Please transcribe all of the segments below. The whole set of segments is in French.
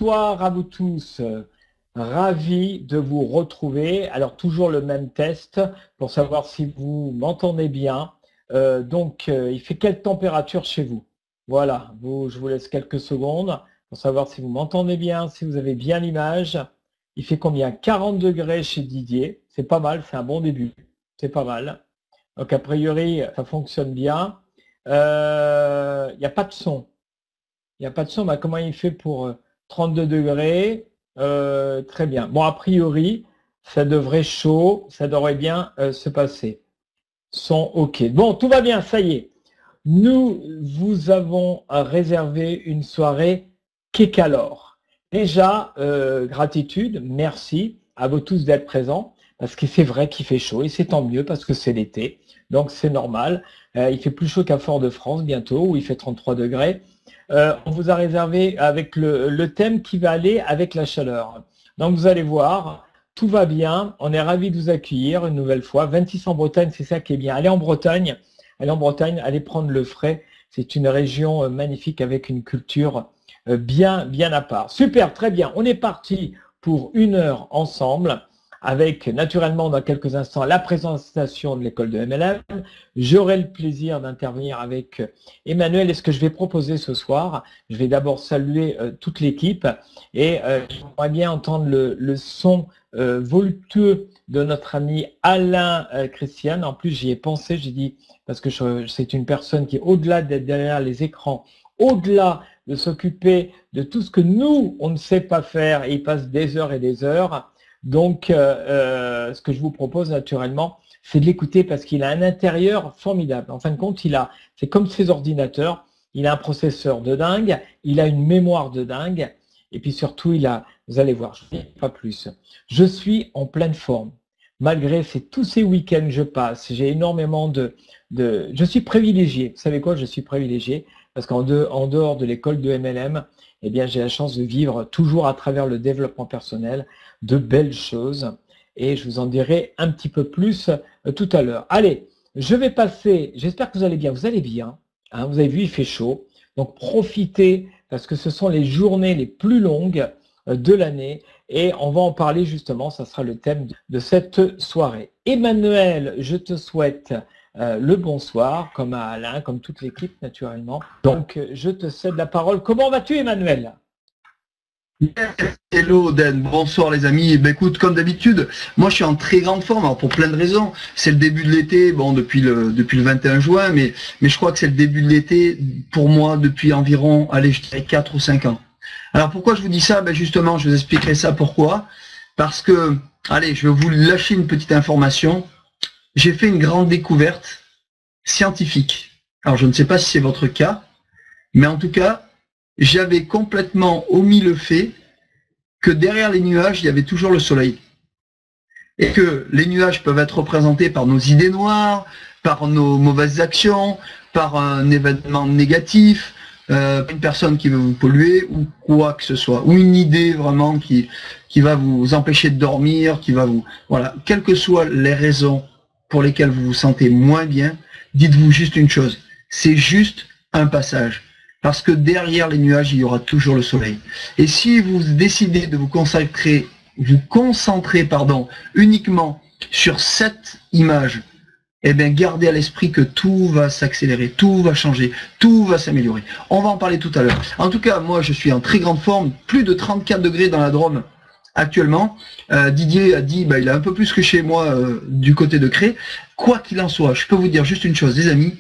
Bonsoir à vous tous. Ravi de vous retrouver. Alors, toujours le même test pour savoir si vous m'entendez bien. Il fait quelle température chez vous? Voilà, je vous laisse quelques secondes pour savoir si vous m'entendez bien, si vous avez bien l'image. Il fait combien? 40 degrés chez Didier. C'est pas mal, c'est un bon début. C'est pas mal. Donc, a priori, ça fonctionne bien. Il n'y a pas de son. Il n'y a pas de son. Bah, comment il fait pour 32 degrés? Très bien. Bon, a priori, ça devrait chaud, ça devrait bien se passer. Son OK. Bon, tout va bien, ça y est. Nous vous avons réservé une soirée Kékalor. Déjà, gratitude, merci à vous tous d'être présents, parce que c'est vrai qu'il fait chaud, et c'est tant mieux parce que c'est l'été, donc c'est normal. Il fait plus chaud qu'à Fort-de-France bientôt, où il fait 33 degrés. On vous a réservé avec le thème qui va aller avec la chaleur. Donc vous allez voir, tout va bien. On est ravis de vous accueillir une nouvelle fois. 26 en Bretagne, c'est ça qui est bien. Allez en Bretagne, allez prendre le frais. C'est une région magnifique avec une culture bien à part. Super, très bien. On est parti pour 1 heure ensemble, avec naturellement dans quelques instants la présentation de l'école de MLM. J'aurai le plaisir d'intervenir avec Emmanuel. Et ce que je vais proposer ce soir, je vais d'abord saluer toute l'équipe et j'aimerais bien entendre le son voluptueux de notre ami Alain Christian. En plus, j'y ai pensé, j'ai dit, parce que c'est une personne qui, au-delà d'être derrière les écrans, au-delà de s'occuper de tout ce que nous, on ne sait pas faire, et il passe des heures et des heures. Donc, ce que je vous propose naturellement, c'est de l'écouter parce qu'il a un intérieur formidable. En fin de compte, c'est comme ces ordinateurs, il a un processeur de dingue, il a une mémoire de dingue, et puis surtout, vous allez voir, je ne dis pas plus. Je suis en pleine forme. Malgré tous ces week-ends que je passe, j'ai énormément je suis privilégié. Vous savez quoi? Je suis privilégié parce qu'en dehors de l'école de MLM, eh bien, j'ai la chance de vivre toujours à travers le développement personnel de belles choses et je vous en dirai un petit peu plus tout à l'heure. Allez, je vais passer, j'espère que vous allez bien. Vous allez bien, hein, vous avez vu, il fait chaud, donc profitez parce que ce sont les journées les plus longues de l'année et on va en parler justement, ça sera le thème de cette soirée. Emmanuel, je te souhaite le bonsoir, comme à Alain, comme toute l'équipe naturellement. Donc, je te cède la parole. Comment vas-tu, Emmanuel? Hello Dan, bonsoir les amis. Ben écoute, comme d'habitude, moi je suis en très grande forme, alors pour plein de raisons. C'est le début de l'été, bon depuis le 21 juin, mais je crois que c'est le début de l'été pour moi depuis environ, allez, je dirais 4 ou 5 ans. Alors pourquoi je vous dis ça? Ben justement, je vous expliquerai ça pourquoi. Parce que, allez, je vais vous lâcher une petite information. J'ai fait une grande découverte scientifique. Alors je ne sais pas si c'est votre cas, mais en tout cas, j'avais complètement omis le fait que derrière les nuages, il y avait toujours le soleil. Et que les nuages peuvent être représentés par nos idées noires, par nos mauvaises actions, par un événement négatif, une personne qui veut vous polluer, ou quoi que ce soit. Ou une idée vraiment qui va vous empêcher de dormir, qui va vous... Voilà, quelles que soient les raisons pour lesquelles vous vous sentez moins bien, dites-vous juste une chose, c'est juste un passage. Parce que derrière les nuages, il y aura toujours le soleil. Et si vous décidez de vous concentrer uniquement sur cette image, eh bien, gardez à l'esprit que tout va s'accélérer, tout va changer, tout va s'améliorer. On va en parler tout à l'heure. En tout cas, moi, je suis en très grande forme, plus de 34 degrés dans la Drôme actuellement. Didier a dit, il a un peu plus que chez moi du côté de Cré. Quoi qu'il en soit, je peux vous dire juste une chose, les amis,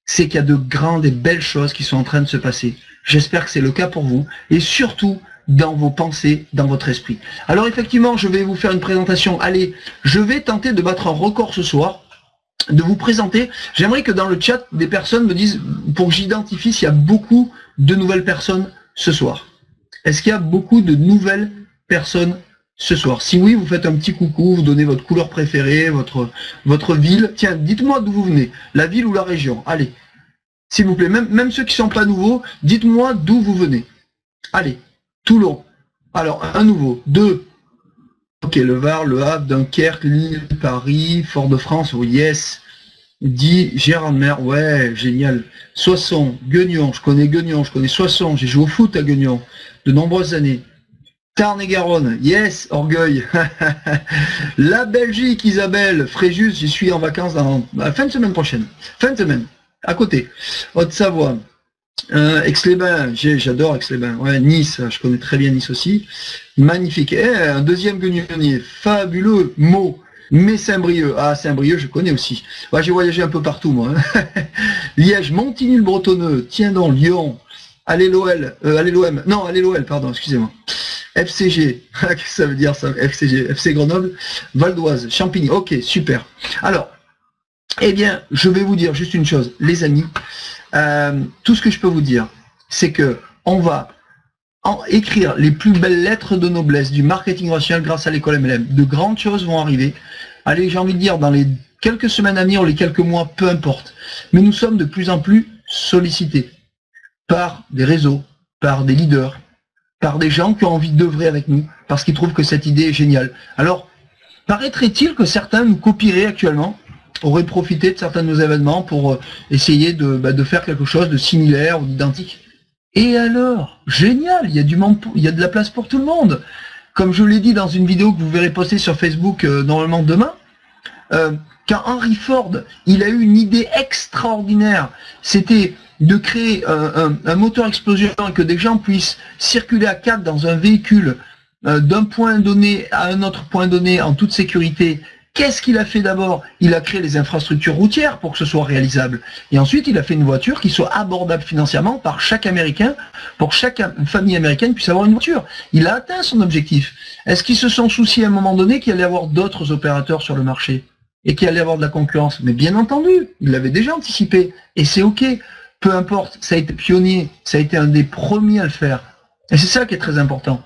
c'est qu'il y a de grandes et belles choses qui sont en train de se passer. J'espère que c'est le cas pour vous, et surtout dans vos pensées, dans votre esprit. Alors effectivement, je vais vous faire une présentation. Allez, je vais tenter de battre un record ce soir, de vous présenter. J'aimerais que dans le chat, des personnes me disent, pour que j'identifie s'il y a beaucoup de nouvelles personnes ce soir. Est-ce qu'il y a beaucoup de nouvelles personnes ce soir? Si oui, vous faites un petit coucou, vous donnez votre couleur préférée, votre ville. Tiens, dites-moi d'où vous venez, la ville ou la région. Allez, s'il vous plaît, même ceux qui ne sont pas nouveaux, dites-moi d'où vous venez. Allez, Toulon. Alors, un nouveau. 2. Ok, le Var, Le Havre, Dunkerque, Lille, Paris, Fort-de-France, oh yes. 10, Gérardmer, ouais, génial. Soissons, Guignon, je connais Soissons, j'ai joué au foot à Guignon de nombreuses années. Tarn-et-Garonne, yes, orgueil. La Belgique, Isabelle, Fréjus, j'y suis en vacances dans la fin de semaine prochaine. Fin de semaine, à côté. Haute-Savoie, Aix-les-Bains, j'adore Aix-les-Bains. Ouais, Nice, je connais très bien Nice aussi. Magnifique. Un deuxième guignonnier, fabuleux. Meaux, mais Saint-Brieuc. Ah, Saint-Brieuc, je connais aussi. Ouais, j'ai voyagé un peu partout, moi. Liège, Montigny-le-Bretonneux, tiens donc, Lyon. Allez l'OL, allez l'OM, non, allez l'OL, pardon, excusez-moi. FCG, qu'est-ce que ça veut dire ça, FCG, FC Grenoble, Val d'Oise, Champigny, ok, super. Alors, eh bien, je vais vous dire juste une chose, les amis, tout ce que je peux vous dire, c'est que on va écrire les plus belles lettres de noblesse du marketing relationnel grâce à l'école MLM. De grandes choses vont arriver. Allez, j'ai envie de dire, dans les quelques semaines à venir ou les quelques mois, peu importe. Mais nous sommes de plus en plus sollicités par des réseaux, par des leaders, par des gens qui ont envie d'œuvrer avec nous, parce qu'ils trouvent que cette idée est géniale. Alors, paraîtrait-il que certains nous copieraient actuellement, auraient profité de certains de nos événements pour essayer de faire quelque chose de similaire ou d'identique. Et alors, génial, il y a du monde, il y a de la place pour tout le monde. Comme je l'ai dit dans une vidéo que vous verrez poster sur Facebook normalement demain, quand Henry Ford, il a eu une idée extraordinaire, c'était de créer un moteur explosion et que des gens puissent circuler à 4 dans un véhicule d'un point donné à un autre point donné en toute sécurité. Qu'est-ce qu'il a fait d'abord? Il a créé les infrastructures routières pour que ce soit réalisable. Et ensuite, il a fait une voiture qui soit abordable financièrement par chaque Américain, pour que chaque famille américaine puisse avoir une voiture. Il a atteint son objectif. Est-ce qu'ils se sont souciés à un moment donné qu'il allait y avoir d'autres opérateurs sur le marché et qu'il allait y avoir de la concurrence? Mais bien entendu, il l'avait déjà anticipé. Et c'est OK. Peu importe, ça a été pionnier, ça a été un des premiers à le faire. Et c'est ça qui est très important.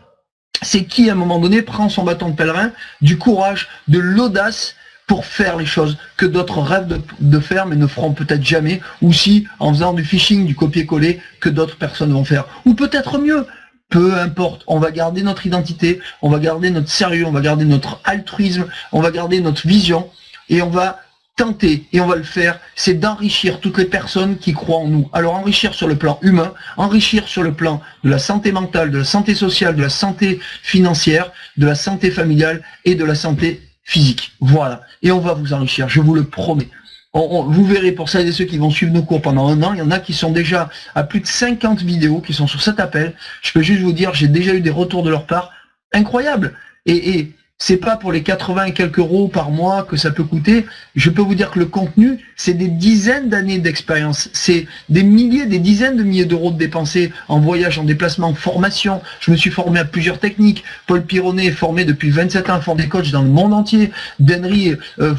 C'est qui, à un moment donné, prend son bâton de pèlerin, du courage, de l'audace pour faire les choses que d'autres rêvent de faire, mais ne feront peut-être jamais, ou si, en faisant du phishing, du copier-coller, que d'autres personnes vont faire. Ou peut-être mieux. Peu importe, on va garder notre identité, on va garder notre sérieux, on va garder notre altruisme, on va garder notre vision, et on va tenter, et on va le faire, c'est d'enrichir toutes les personnes qui croient en nous. Alors enrichir sur le plan humain, enrichir sur le plan de la santé mentale, de la santé sociale, de la santé financière, de la santé familiale et de la santé physique. Voilà. Et on va vous enrichir, je vous le promets. Vous verrez, pour celles et ceux qui vont suivre nos cours pendant un an, il y en a qui sont déjà à plus de 50 vidéos qui sont sur cet appel. Je peux juste vous dire, j'ai déjà eu des retours de leur part incroyables. Et c'est pas pour les 80 et quelques euros par mois que ça peut coûter. Je peux vous dire que le contenu, c'est des dizaines d'années d'expérience. C'est des milliers, des dizaines de milliers d'euros de dépensés en voyage, en déplacement, en formation. Je me suis formé à plusieurs techniques. Paul Pironnet est formé depuis 27 ans, forme des coachs dans le monde entier. Denry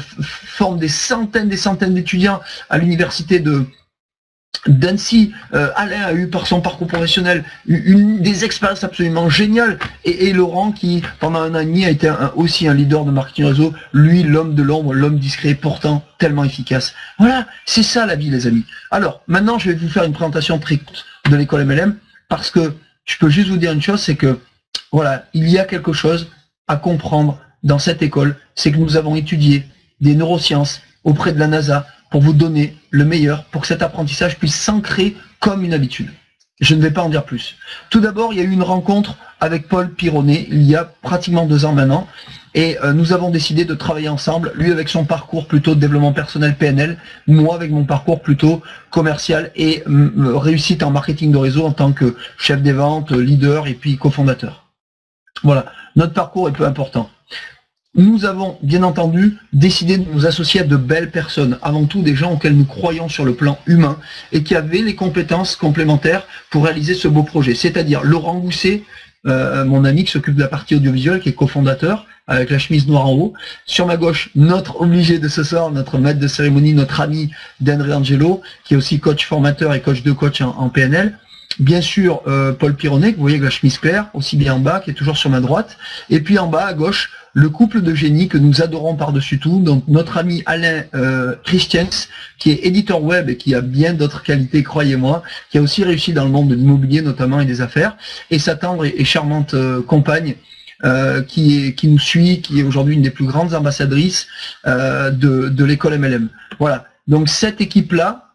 forme des centaines d'étudiants à l'université d'Annecy. Alain a eu par son parcours professionnel des expériences absolument géniales, et Laurent qui pendant un an et demi a été aussi un leader de marketing réseau, lui l'homme de l'ombre, l'homme discret, pourtant tellement efficace. Voilà, c'est ça la vie les amis. Alors maintenant je vais vous faire une présentation très courte de l'école MLM, parce que je peux juste vous dire une chose, c'est que voilà, il y a quelque chose à comprendre dans cette école, c'est que nous avons étudié des neurosciences auprès de la NASA pour vous donner le meilleur, pour que cet apprentissage puisse s'ancrer comme une habitude. Je ne vais pas en dire plus. Tout d'abord, il y a eu une rencontre avec Paul Pironnet, il y a pratiquement 2 ans maintenant, et nous avons décidé de travailler ensemble, lui avec son parcours plutôt de développement personnel PNL, moi avec mon parcours plutôt commercial et réussite en marketing de réseau en tant que chef des ventes, leader et puis cofondateur. Voilà, notre parcours est peu important. Nous avons bien entendu décidé de nous associer à de belles personnes, avant tout des gens auxquels nous croyons sur le plan humain et qui avaient les compétences complémentaires pour réaliser ce beau projet. C'est-à-dire Laurent Gousset, mon ami qui s'occupe de la partie audiovisuelle, qui est cofondateur, avec la chemise noire en haut. Sur ma gauche, notre obligé de ce soir, notre maître de cérémonie, notre ami Denry Angelo, qui est aussi coach formateur et coach de coach en PNL. Bien sûr, Paul Pironnet, que vous voyez avec la chemise claire, aussi bien en bas, qui est toujours sur ma droite. Et puis en bas, à gauche, le couple de génies que nous adorons par-dessus tout, donc notre ami Alain Christians, qui est éditeur web et qui a bien d'autres qualités, croyez-moi, qui a aussi réussi dans le monde de l'immobilier notamment et des affaires, et sa tendre et charmante compagne, qui nous suit, qui est aujourd'hui une des plus grandes ambassadrices de l'école MLM. Voilà, donc cette équipe-là,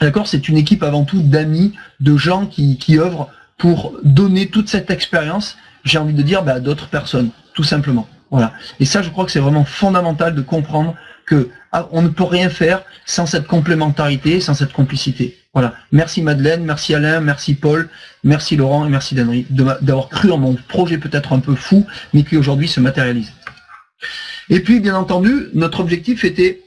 d'accord, c'est une équipe avant tout d'amis, de gens qui œuvrent pour donner toute cette expérience j'ai envie de dire, à d'autres personnes, tout simplement. Voilà. Et ça, je crois que c'est vraiment fondamental de comprendre que on ne peut rien faire sans cette complémentarité, sans cette complicité. Voilà. Merci Madeleine, merci Alain, merci Paul, merci Laurent et merci Danry d'avoir cru en mon projet peut-être un peu fou, mais qui aujourd'hui se matérialise. Et puis, bien entendu, notre objectif était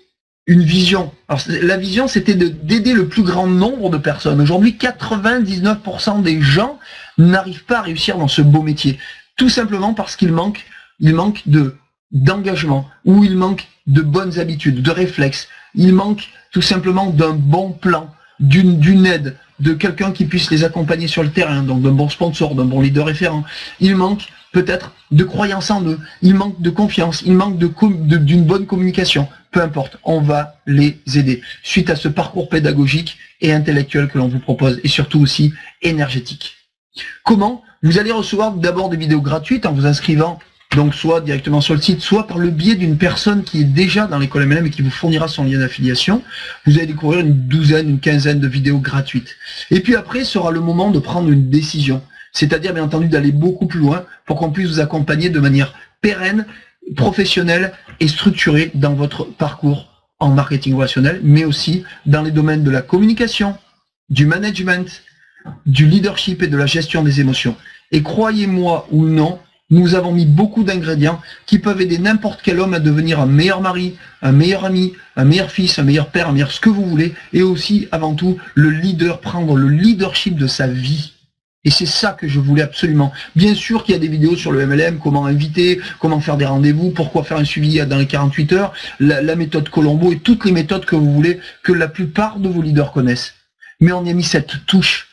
une vision. Alors, la vision, c'était d'aider le plus grand nombre de personnes. Aujourd'hui, 99% des gens n'arrivent pas à réussir dans ce beau métier. Tout simplement parce qu'il manque d'engagement, ou il manque de bonnes habitudes, de réflexes. Il manque tout simplement d'un bon plan, d'une aide, de quelqu'un qui puisse les accompagner sur le terrain, donc d'un bon sponsor, d'un bon leader référent. Il manque peut-être de croyance en eux, il manque de confiance, il manque d'une bonne communication. Peu importe, on va les aider suite à ce parcours pédagogique et intellectuel que l'on vous propose, et surtout aussi énergétique. Comment? Vous allez recevoir d'abord des vidéos gratuites en vous inscrivant donc soit directement sur le site, soit par le biais d'une personne qui est déjà dans l'école MLM et qui vous fournira son lien d'affiliation. Vous allez découvrir une douzaine, une quinzaine de vidéos gratuites. Et puis après sera le moment de prendre une décision. C'est-à-dire bien entendu d'aller beaucoup plus loin pour qu'on puisse vous accompagner de manière pérenne, professionnelle et structurée dans votre parcours en marketing relationnel, mais aussi dans les domaines de la communication, du management, du leadership et de la gestion des émotions. Et croyez-moi ou non, nous avons mis beaucoup d'ingrédients qui peuvent aider n'importe quel homme à devenir un meilleur mari, un meilleur ami, un meilleur fils, un meilleur père, un meilleur ce que vous voulez, et aussi, avant tout, le leader, prendre le leadership de sa vie. Et c'est ça que je voulais absolument. Bien sûr qu'il y a des vidéos sur le MLM, comment inviter, comment faire des rendez-vous, pourquoi faire un suivi dans les 48 heures, la méthode Colombo et toutes les méthodes que vous voulez, que la plupart de vos leaders connaissent. Mais on y a mis cette touche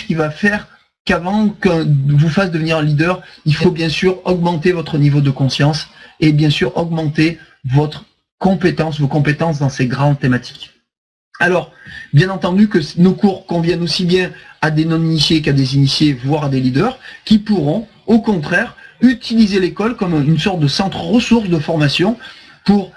qui va faire qu'avant que vous fasse devenir un leader, il faut bien sûr augmenter votre niveau de conscience et bien sûr augmenter vos compétences dans ces grandes thématiques. Alors, bien entendu que nos cours conviennent aussi bien à des non-initiés qu'à des initiés, voire à des leaders, qui pourront, au contraire, utiliser l'école comme une sorte de centre ressource de formation pour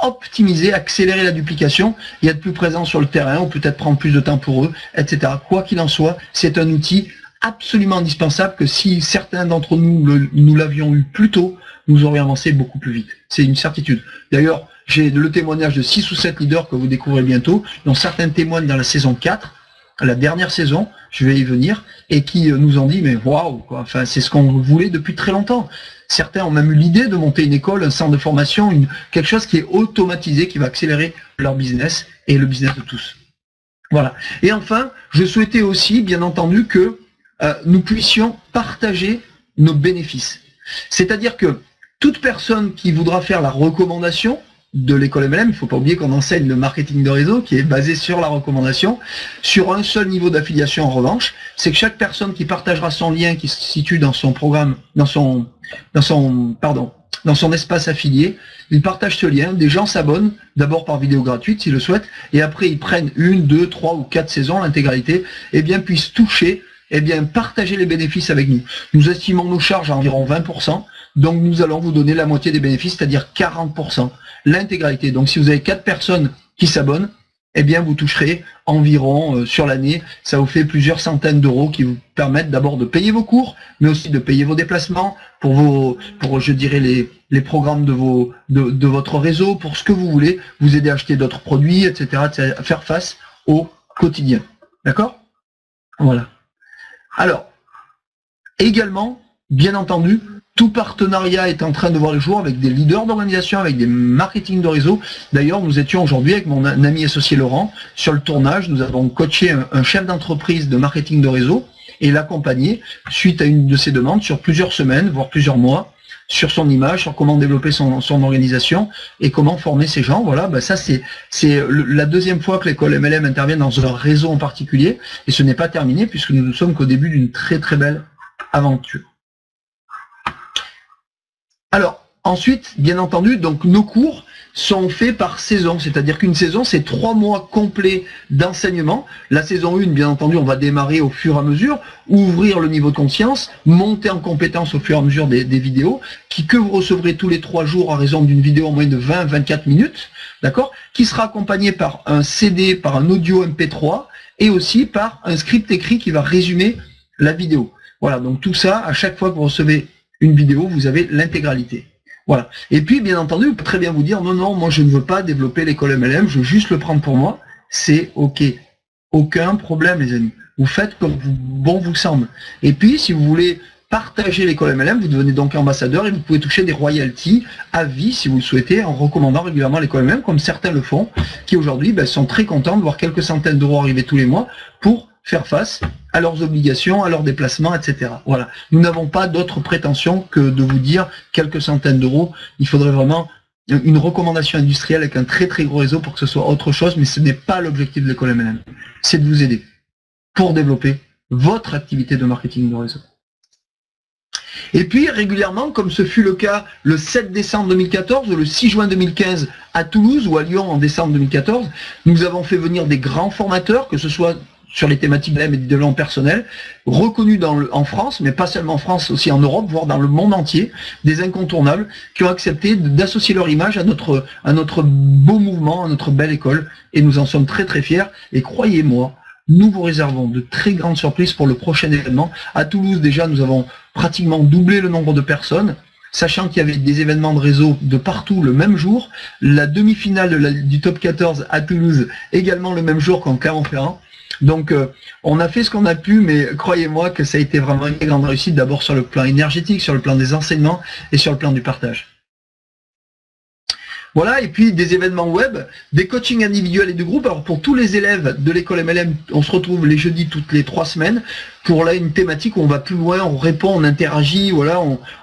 optimiser, accélérer la duplication et être plus présent sur le terrain, ou peut-être prendre plus de temps pour eux, etc. Quoi qu'il en soit, c'est un outil absolument indispensable que si certains d'entre nous l'avions eu plus tôt, nous aurions avancé beaucoup plus vite. C'est une certitude. D'ailleurs, j'ai le témoignage de 6 ou 7 leaders que vous découvrez bientôt, dont certains témoignent dans la saison 4, la dernière saison, je vais y venir, et qui nous ont dit, mais waouh, quoi, enfin, c'est ce qu'on voulait depuis très longtemps. Certains ont même eu l'idée de monter une école, un centre de formation, quelque chose qui est automatisé, qui va accélérer leur business et le business de tous. Voilà. Et enfin, je souhaitais aussi, bien entendu, que nous puissions partager nos bénéfices. C'est-à-dire que toute personne qui voudra faire la recommandation de l'école MLM, il ne faut pas oublier qu'on enseigne le marketing de réseau qui est basé sur la recommandation, sur un seul niveau d'affiliation en revanche, c'est que chaque personne qui partagera son lien qui se situe dans son programme, dans son espace affilié, il partage ce lien, des gens s'abonnent, d'abord par vidéo gratuite s'ils le souhaitent, et après ils prennent 1, 2, 3 ou 4 saisons, l'intégralité, et bien puissent toucher, et bien partager les bénéfices avec nous. Nous estimons nos charges à environ 20%, donc nous allons vous donner la moitié des bénéfices, c'est-à-dire 40%, l'intégralité. Donc si vous avez 4 personnes qui s'abonnent, eh bien vous toucherez environ sur l'année, ça vous fait plusieurs centaines d'euros qui vous permettent d'abord de payer vos cours, mais aussi de payer vos déplacements, pour je dirais les programmes de votre réseau, pour ce que vous voulez, vous aider à acheter d'autres produits, etc., à faire face au quotidien. D'accord? Voilà. Alors, également, bien entendu, tout partenariat est en train de voir le jour avec des leaders d'organisation, avec des marketing de réseau. D'ailleurs, nous étions aujourd'hui avec mon ami associé Laurent sur le tournage. Nous avons coaché un chef d'entreprise de marketing de réseau et l'accompagné suite à une de ses demandes sur plusieurs semaines, voire plusieurs mois, sur son image, sur comment développer son organisation et comment former ces gens. Voilà, ça c'est la deuxième fois que l'école MLM intervient dans un réseau en particulier et ce n'est pas terminé puisque nous ne sommes qu'au début d'une très très belle aventure. Alors, ensuite, bien entendu, donc nos cours sont faits par saison, c'est-à-dire qu'une saison, c'est 3 mois complets d'enseignement. La saison 1, bien entendu, on va démarrer au fur et à mesure, ouvrir le niveau de conscience, monter en compétence au fur et à mesure des vidéos, que vous recevrez tous les 3 jours à raison d'une vidéo en moyenne de 20-24 minutes, d'accord, qui sera accompagnée par un CD, par un audio MP3, et aussi par un script écrit qui va résumer la vidéo. Voilà, donc tout ça, à chaque fois que vous recevez une vidéo, vous avez l'intégralité. Voilà. Et puis, bien entendu, vous pouvez très bien vous dire, non, non, moi je ne veux pas développer l'école MLM, je veux juste le prendre pour moi. C'est OK. Aucun problème, les amis. Vous faites comme bon vous semble. Et puis, si vous voulez partager l'école MLM, vous devenez donc ambassadeur et vous pouvez toucher des royalties à vie, si vous le souhaitez, en recommandant régulièrement l'école MLM, comme certains le font, qui aujourd'hui sont très contents de voir quelques centaines d'euros arriver tous les mois pour faire face à leurs obligations, à leurs déplacements, etc. Voilà. Nous n'avons pas d'autre prétention que de vous dire quelques centaines d'euros. Il faudrait vraiment une recommandation industrielle avec un très très gros réseau pour que ce soit autre chose, mais ce n'est pas l'objectif de l'école MLM. C'est de vous aider pour développer votre activité de marketing de réseau. Et puis régulièrement, comme ce fut le cas le 7 décembre 2014 ou le 6 juin 2015 à Toulouse ou à Lyon en décembre 2014, nous avons fait venir des grands formateurs, que ce soit sur les thématiques de l'AM et du développement personnel, reconnus en France, mais pas seulement en France, aussi en Europe, voire dans le monde entier, des incontournables qui ont accepté d'associer leur image à notre beau mouvement, à notre belle école, et nous en sommes très très fiers, et croyez-moi, nous vous réservons de très grandes surprises pour le prochain événement. À Toulouse, déjà, nous avons pratiquement doublé le nombre de personnes, sachant qu'il y avait des événements de réseau de partout le même jour. La demi-finale du top 14 à Toulouse, également le même jour qu'en Clermont-Ferrand. Donc, on a fait ce qu'on a pu, mais croyez-moi que ça a été vraiment une grande réussite, d'abord sur le plan énergétique, sur le plan des enseignements et sur le plan du partage. Voilà, et puis des événements web, des coachings individuels et de groupe. Alors pour tous les élèves de l'école MLM, on se retrouve les jeudis toutes les 3 semaines pour là une thématique où on va plus loin, on répond, on interagit, voilà,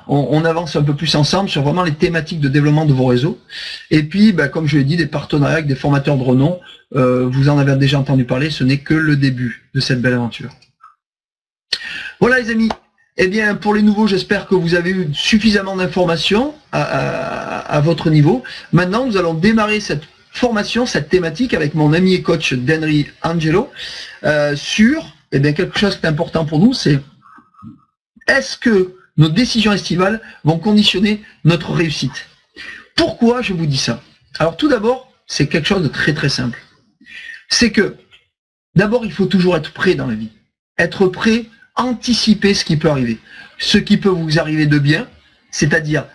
on avance un peu plus ensemble sur vraiment les thématiques de développement de vos réseaux. Et puis, comme je l'ai dit, des partenariats avec des formateurs de renom. Vous en avez déjà entendu parler, ce n'est que le début de cette belle aventure. Voilà les amis. Eh bien, pour les nouveaux, j'espère que vous avez eu suffisamment d'informations à votre niveau. Maintenant, nous allons démarrer cette formation, cette thématique avec mon ami et coach Denry Angelo sur quelque chose qui est important pour nous, c'est est-ce que nos décisions estivales vont conditionner notre réussite? Pourquoi je vous dis ça? Alors tout d'abord, c'est quelque chose de très très simple. C'est que d'abord, il faut toujours être prêt dans la vie. Être prêt, anticiper ce qui peut arriver. Ce qui peut vous arriver de bien, c'est-à-dire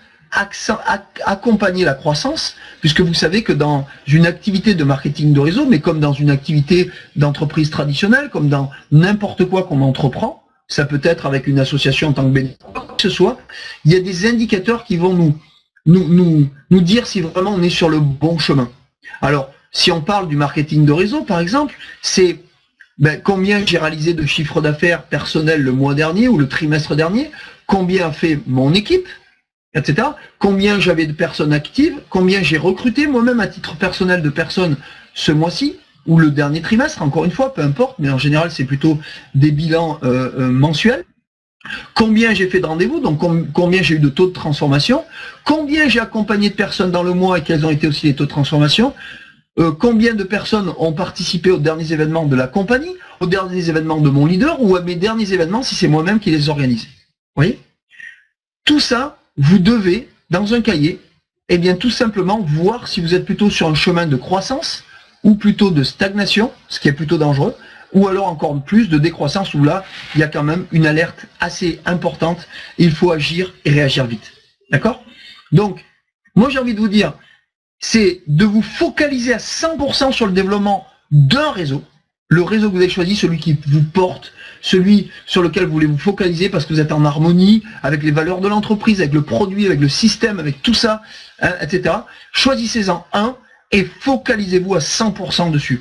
accompagner la croissance, puisque vous savez que dans une activité de marketing de réseau, mais comme dans une activité d'entreprise traditionnelle, comme dans n'importe quoi qu'on entreprend, ça peut être avec une association en tant que bénévole, quoi que ce soit, il y a des indicateurs qui vont nous dire si vraiment on est sur le bon chemin. Alors, si on parle du marketing de réseau, par exemple, c'est combien j'ai réalisé de chiffre d'affaires personnel le mois dernier ou le trimestre dernier, combien a fait mon équipe, etc. Combien j'avais de personnes actives, combien j'ai recruté moi-même à titre personnel de personnes ce mois-ci, ou le dernier trimestre, encore une fois, peu importe, mais en général c'est plutôt des bilans mensuels. Combien j'ai fait de rendez-vous, donc combien j'ai eu de taux de transformation, combien j'ai accompagné de personnes dans le mois et quels ont été aussi les taux de transformation, combien de personnes ont participé aux derniers événements de la compagnie, aux derniers événements de mon leader ou à mes derniers événements si c'est moi-même qui les organise. Vous voyez? Tout ça, vous devez, dans un cahier, tout simplement voir si vous êtes plutôt sur un chemin de croissance ou plutôt de stagnation, ce qui est plutôt dangereux, ou alors encore plus de décroissance où là, il y a quand même une alerte assez importante. Il faut agir et réagir vite. D'accord? Donc, moi j'ai envie de vous dire, c'est de vous focaliser à 100% sur le développement d'un réseau. Le réseau que vous avez choisi, celui qui vous porte, celui sur lequel vous voulez vous focaliser parce que vous êtes en harmonie avec les valeurs de l'entreprise, avec le produit, avec le système, avec tout ça, etc. Choisissez-en un et focalisez-vous à 100% dessus.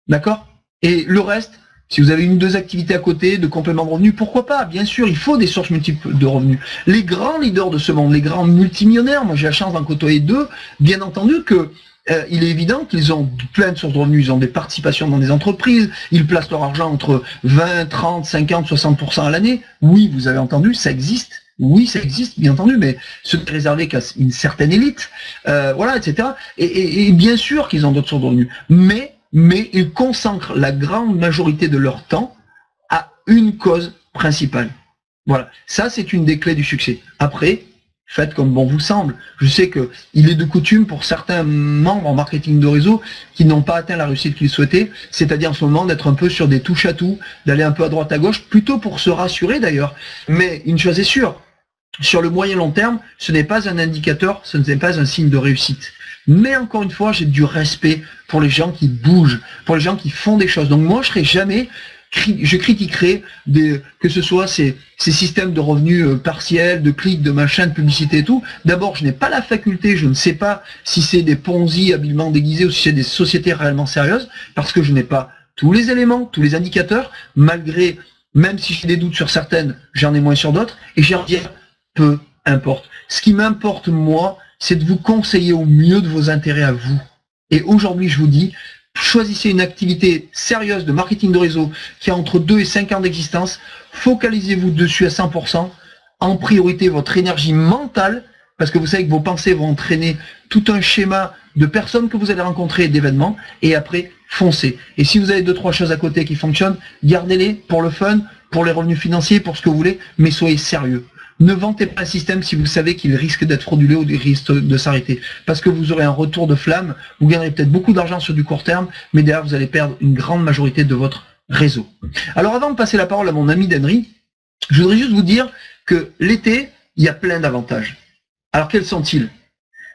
D'accord? Et le reste, si vous avez une ou deux activités à côté, de compléments de revenus, pourquoi pas? Bien sûr, il faut des sources multiples de revenus. Les grands leaders de ce monde, les grands multimillionnaires, moi j'ai la chance d'en côtoyer deux, bien entendu que il est évident qu'ils ont plein de sources de revenus, ils ont des participations dans des entreprises, ils placent leur argent entre 20, 30, 50, 60% à l'année. Oui, vous avez entendu, ça existe. Oui, ça existe, bien entendu, mais ce n'est réservé qu'à une certaine élite, voilà, etc. Et bien sûr qu'ils ont d'autres sources de revenus, mais ils consacrent la grande majorité de leur temps à une cause principale. Voilà, ça c'est une des clés du succès. Après, faites comme bon vous semble. Je sais qu'il est de coutume pour certains membres en marketing de réseau qui n'ont pas atteint la réussite qu'ils souhaitaient, c'est-à-dire en ce moment d'être un peu sur des touches à tout, d'aller un peu à droite à gauche, plutôt pour se rassurer d'ailleurs. Mais une chose est sûre, sur le moyen long terme, ce n'est pas un indicateur, ce n'est pas un signe de réussite. Mais encore une fois, j'ai du respect pour les gens qui bougent, pour les gens qui font des choses. Donc moi, je critiquerai que ce soit ces systèmes de revenus partiels, de clics, de machin, de publicité et tout. D'abord, je n'ai pas la faculté, je ne sais pas si c'est des Ponzi habilement déguisés ou si c'est des sociétés réellement sérieuses, parce que je n'ai pas tous les éléments, tous les indicateurs, même si j'ai des doutes sur certaines, j'en ai moins sur d'autres, et j'ai envie de dire, peu importe. Ce qui m'importe, moi, c'est de vous conseiller au mieux de vos intérêts à vous. Et aujourd'hui, je vous dis, choisissez une activité sérieuse de marketing de réseau qui a entre 2 et 5 ans d'existence. Focalisez-vous dessus à 100%. En priorité, votre énergie mentale, parce que vous savez que vos pensées vont entraîner tout un schéma de personnes que vous allez rencontrer et d'événements. Et après, foncez. Et si vous avez 2-3 choses à côté qui fonctionnent, gardez-les pour le fun, pour les revenus financiers, pour ce que vous voulez, mais soyez sérieux. Ne vantez pas un système si vous savez qu'il risque d'être frauduleux ou qu'il risque de s'arrêter. Parce que vous aurez un retour de flamme, vous gagnerez peut-être beaucoup d'argent sur du court terme, mais derrière vous allez perdre une grande majorité de votre réseau. Alors avant de passer la parole à mon ami Denry, je voudrais juste vous dire que l'été, il y a plein d'avantages. Alors quels sont-ils?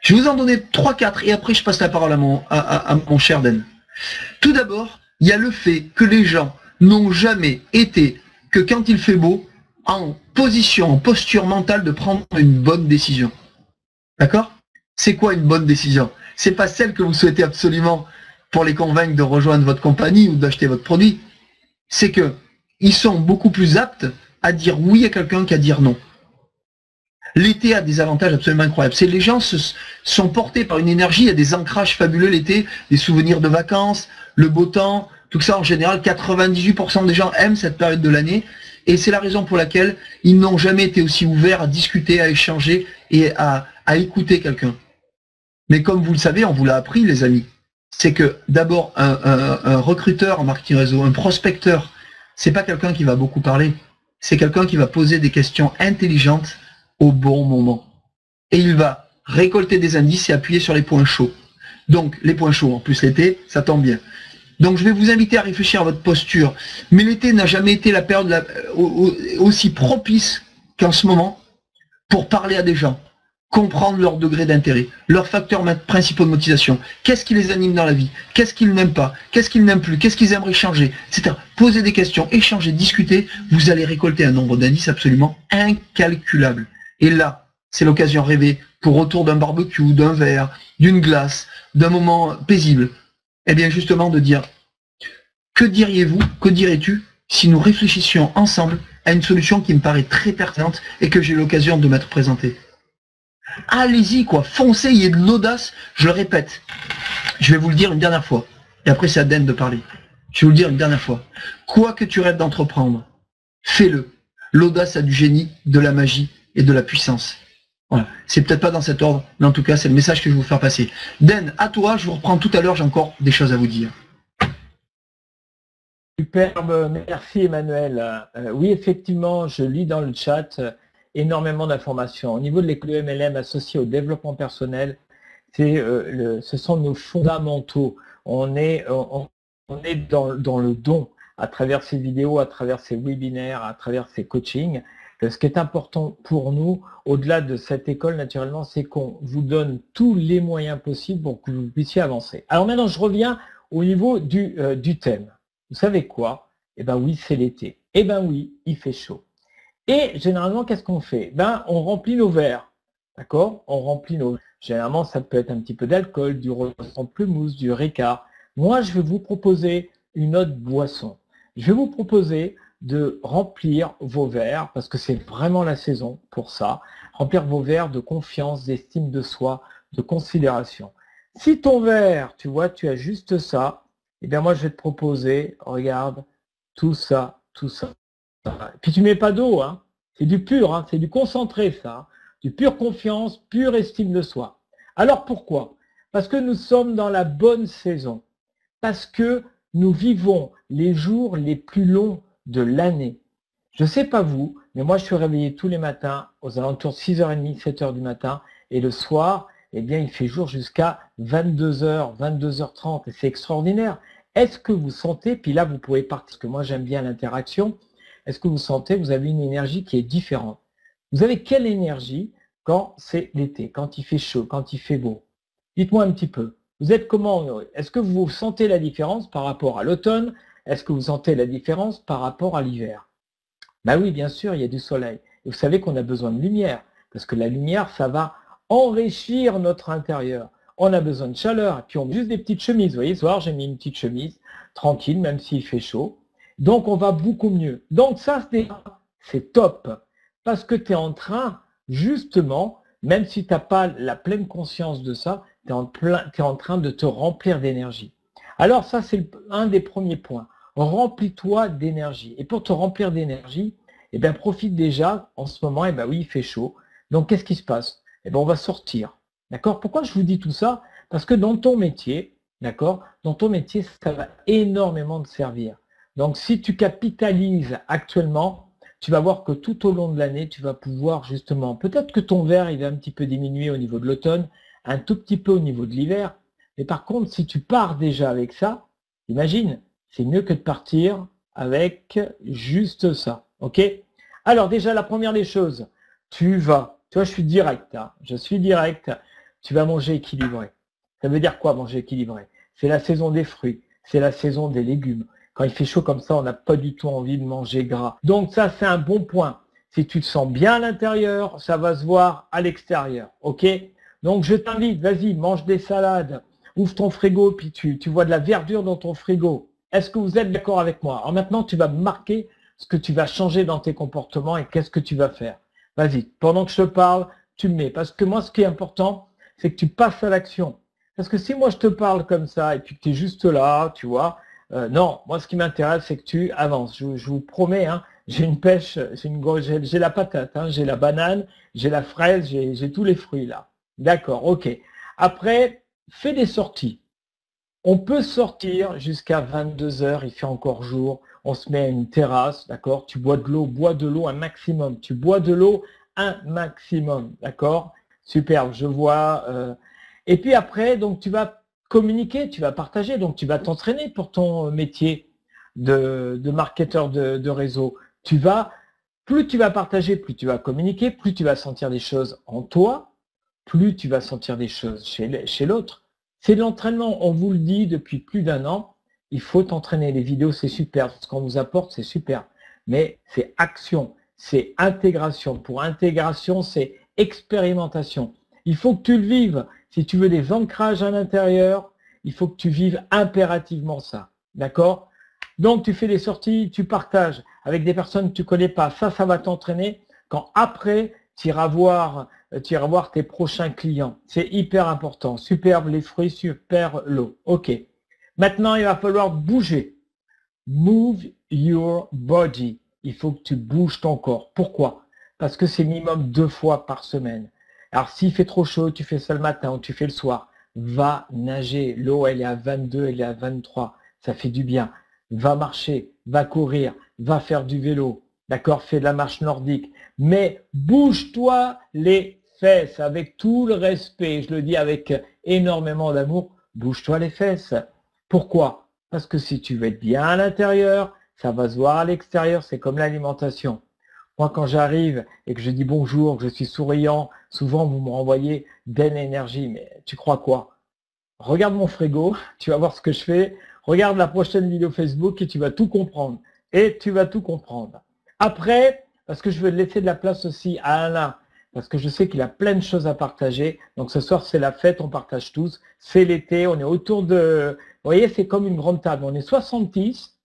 Je vais vous en donner 3-4 et après je passe la parole à mon cher Den. Tout d'abord, il y a le fait que les gens n'ont jamais été, que quand il fait beau, en posture mentale de prendre une bonne décision. D'accord? C'est quoi une bonne décision? C'est pas celle que vous souhaitez absolument pour les convaincre de rejoindre votre compagnie ou d'acheter votre produit. C'est que ils sont beaucoup plus aptes à dire oui à quelqu'un qu'à dire non. L'été a des avantages absolument incroyables. C'est les gens sont portés par une énergie, il y a des ancrages fabuleux l'été, des souvenirs de vacances, le beau temps, tout ça en général, 98% des gens aiment cette période de l'année. Et c'est la raison pour laquelle ils n'ont jamais été aussi ouverts à discuter, à échanger et à écouter quelqu'un. Mais comme vous le savez, on vous l'a appris, les amis, c'est que d'abord, un recruteur en marketing réseau, un prospecteur, c'est pas quelqu'un qui va beaucoup parler, c'est quelqu'un qui va poser des questions intelligentes au bon moment. Et il va récolter des indices et appuyer sur les points chauds. Donc, les points chauds, en plus l'été, ça tombe bien. Donc je vais vous inviter à réfléchir à votre posture. Mais l'été n'a jamais été la période aussi propice qu'en ce moment pour parler à des gens, comprendre leur degré d'intérêt, leurs facteurs principaux de motivation, qu'est-ce qui les anime dans la vie, qu'est-ce qu'ils n'aiment pas, qu'est-ce qu'ils n'aiment plus, qu'est-ce qu'ils aimeraient changer, etc. Poser des questions, échanger, discuter, vous allez récolter un nombre d'indices absolument incalculable. Et là, c'est l'occasion rêvée pour autour d'un barbecue, d'un verre, d'une glace, d'un moment paisible. Eh bien justement de dire, que diriez-vous, que dirais-tu si nous réfléchissions ensemble à une solution qui me paraît très pertinente et que j'ai eu l'occasion de m'être présentée. Allez-y quoi, foncez, il y a de l'audace, je le répète. Je vais vous le dire une dernière fois, et après c'est à Den de parler. Je vais vous le dire une dernière fois. Quoi que tu rêves d'entreprendre, fais-le. L'audace a du génie, de la magie et de la puissance. Voilà. C'est peut-être pas dans cet ordre, mais en tout cas, c'est le message que je vais vous faire passer. Den, à toi, je vous reprends tout à l'heure, j'ai encore des choses à vous dire. Superbe, merci Emmanuel. Oui, effectivement, je lis dans le chat énormément d'informations. Au niveau de l'école MLM associée au développement personnel, ce sont nos fondamentaux. On est dans le don à travers ces vidéos, à travers ces webinaires, à travers ces coachings. Ce qui est important pour nous, au-delà de cette école, naturellement, c'est qu'on vous donne tous les moyens possibles pour que vous puissiez avancer. Alors maintenant, je reviens au niveau du thème. Vous savez quoi? Eh bien oui, c'est l'été. Eh bien oui, il fait chaud. Et généralement, qu'est-ce qu'on fait? Ben, on remplit nos verres. D'accord? On remplit nos... Généralement, ça peut être un petit peu d'alcool, du ressent plus mousse, du Ricard. Moi, je vais vous proposer une autre boisson. Je vais vous proposer de remplir vos verres, parce que c'est vraiment la saison pour ça, remplir vos verres de confiance, d'estime de soi, de considération. Si ton verre, tu vois, tu as juste ça, eh bien moi je vais te proposer, regarde, tout ça, tout ça. Et puis tu mets pas d'eau, hein, c'est du pur, hein, c'est du concentré ça, du pure confiance, pure estime de soi. Alors pourquoi? Parce que nous sommes dans la bonne saison, parce que nous vivons les jours les plus longs de l'année. Je ne sais pas vous, mais moi je suis réveillé tous les matins aux alentours de 6h30, 7h du matin, et le soir, eh bien, il fait jour jusqu'à 22h, 22h30, et c'est extraordinaire. Est-ce que vous sentez, puis là vous pouvez partir, parce que moi j'aime bien l'interaction, est-ce que vous sentez, vous avez une énergie qui est différente? Vous avez quelle énergie quand c'est l'été, quand il fait chaud, quand il fait beau? Dites-moi un petit peu. Vous êtes comment? Est-ce que vous sentez la différence par rapport à l'automne? Est-ce que vous sentez la différence par rapport à l'hiver? Ben oui, bien sûr, il y a du soleil. Et vous savez qu'on a besoin de lumière, parce que la lumière, ça va enrichir notre intérieur. On a besoin de chaleur, et puis on met juste des petites chemises. Vous voyez, ce soir, j'ai mis une petite chemise, tranquille, même s'il fait chaud. Donc, on va beaucoup mieux. Donc, ça, c'est top, parce que tu es en train, justement, même si tu n'as pas la pleine conscience de ça, tu es en train de te remplir d'énergie. Alors, ça, c'est un des premiers points. Remplis-toi d'énergie. Et pour te remplir d'énergie, eh bien, profite déjà, en ce moment, eh bien, oui, il fait chaud. Donc, qu'est-ce qui se passe? Eh bien, on va sortir. D'accord? Pourquoi je vous dis tout ça? Parce que dans ton métier, d'accord, dans ton métier, ça va énormément te servir. Donc, si tu capitalises actuellement, tu vas voir que tout au long de l'année, tu vas pouvoir justement, peut-être que ton verre, il va un petit peu diminuer au niveau de l'automne, un tout petit peu au niveau de l'hiver. Mais par contre, si tu pars déjà avec ça, imagine, c'est mieux que de partir avec juste ça. OK? Alors déjà, la première des choses, tu vois, je suis direct, hein, je suis direct, tu vas manger équilibré. Ça veut dire quoi manger équilibré? C'est la saison des fruits, c'est la saison des légumes. Quand il fait chaud comme ça, on n'a pas du tout envie de manger gras. Donc ça, c'est un bon point. Si tu te sens bien à l'intérieur, ça va se voir à l'extérieur. OK? Donc je t'invite, vas-y, mange des salades, ouvre ton frigo, puis tu vois de la verdure dans ton frigo. Est-ce que vous êtes d'accord avec moi? Alors maintenant, tu vas marquer ce que tu vas changer dans tes comportements et qu'est-ce que tu vas faire. Vas-y, pendant que je te parle, tu me mets. Parce que moi, ce qui est important, c'est que tu passes à l'action. Parce que si moi, je te parle comme ça et puis que tu es juste là, tu vois, non, moi, ce qui m'intéresse, c'est que tu avances. Je vous promets, hein, j'ai une pêche, j'ai la patate, hein, j'ai la banane, j'ai la fraise, j'ai tous les fruits là. D'accord, ok. Après, fais des sorties. On peut sortir jusqu'à 22h, il fait encore jour, on se met à une terrasse, d'accord? Tu bois de l'eau un maximum. Tu bois de l'eau un maximum, d'accord? Superbe, je vois. Et puis après, donc tu vas communiquer, tu vas partager, donc tu vas t'entraîner pour ton métier de marketeur de réseau. Plus tu vas partager, plus tu vas communiquer, plus tu vas sentir des choses en toi, plus tu vas sentir des choses chez l'autre. C'est de l'entraînement, on vous le dit depuis plus d'1 an, il faut t'entraîner. Les vidéos, c'est super, ce qu'on vous apporte, c'est super. Mais c'est action, c'est intégration. Pour intégration, c'est expérimentation. Il faut que tu le vives. Si tu veux des ancrages à l'intérieur, il faut que tu vives impérativement ça. D'accord? Donc, tu fais des sorties, tu partages avec des personnes que tu ne connais pas. Ça va t'entraîner. Quand après, tu iras voir tes prochains clients. C'est hyper important. Superbe les fruits, super l'eau. OK. Maintenant, il va falloir bouger. Move your body. Il faut que tu bouges ton corps. Pourquoi? Parce que c'est minimum 2 fois par semaine. Alors, s'il fait trop chaud, tu fais ça le matin ou tu fais le soir, va nager. L'eau, elle est à 22, elle est à 23. Ça fait du bien. Va marcher, va courir, va faire du vélo. D'accord? Fais de la marche nordique. Mais bouge-toi les fesses avec tout le respect. Je le dis avec énormément d'amour. Bouge-toi les fesses. Pourquoi? Parce que si tu veux être bien à l'intérieur, ça va se voir à l'extérieur. C'est comme l'alimentation. Moi, quand j'arrive et que je dis bonjour, que je suis souriant, souvent vous me renvoyez d'énergie. Mais tu crois quoi? Regarde mon frigo, tu vas voir ce que je fais. Regarde la prochaine vidéo Facebook et tu vas tout comprendre. Et tu vas tout comprendre. Après, parce que je veux laisser de la place aussi à Alain, parce que je sais qu'il a plein de choses à partager. Donc ce soir, c'est la fête, on partage tous. C'est l'été, on est autour de... Vous voyez, c'est comme une grande table. On est 70,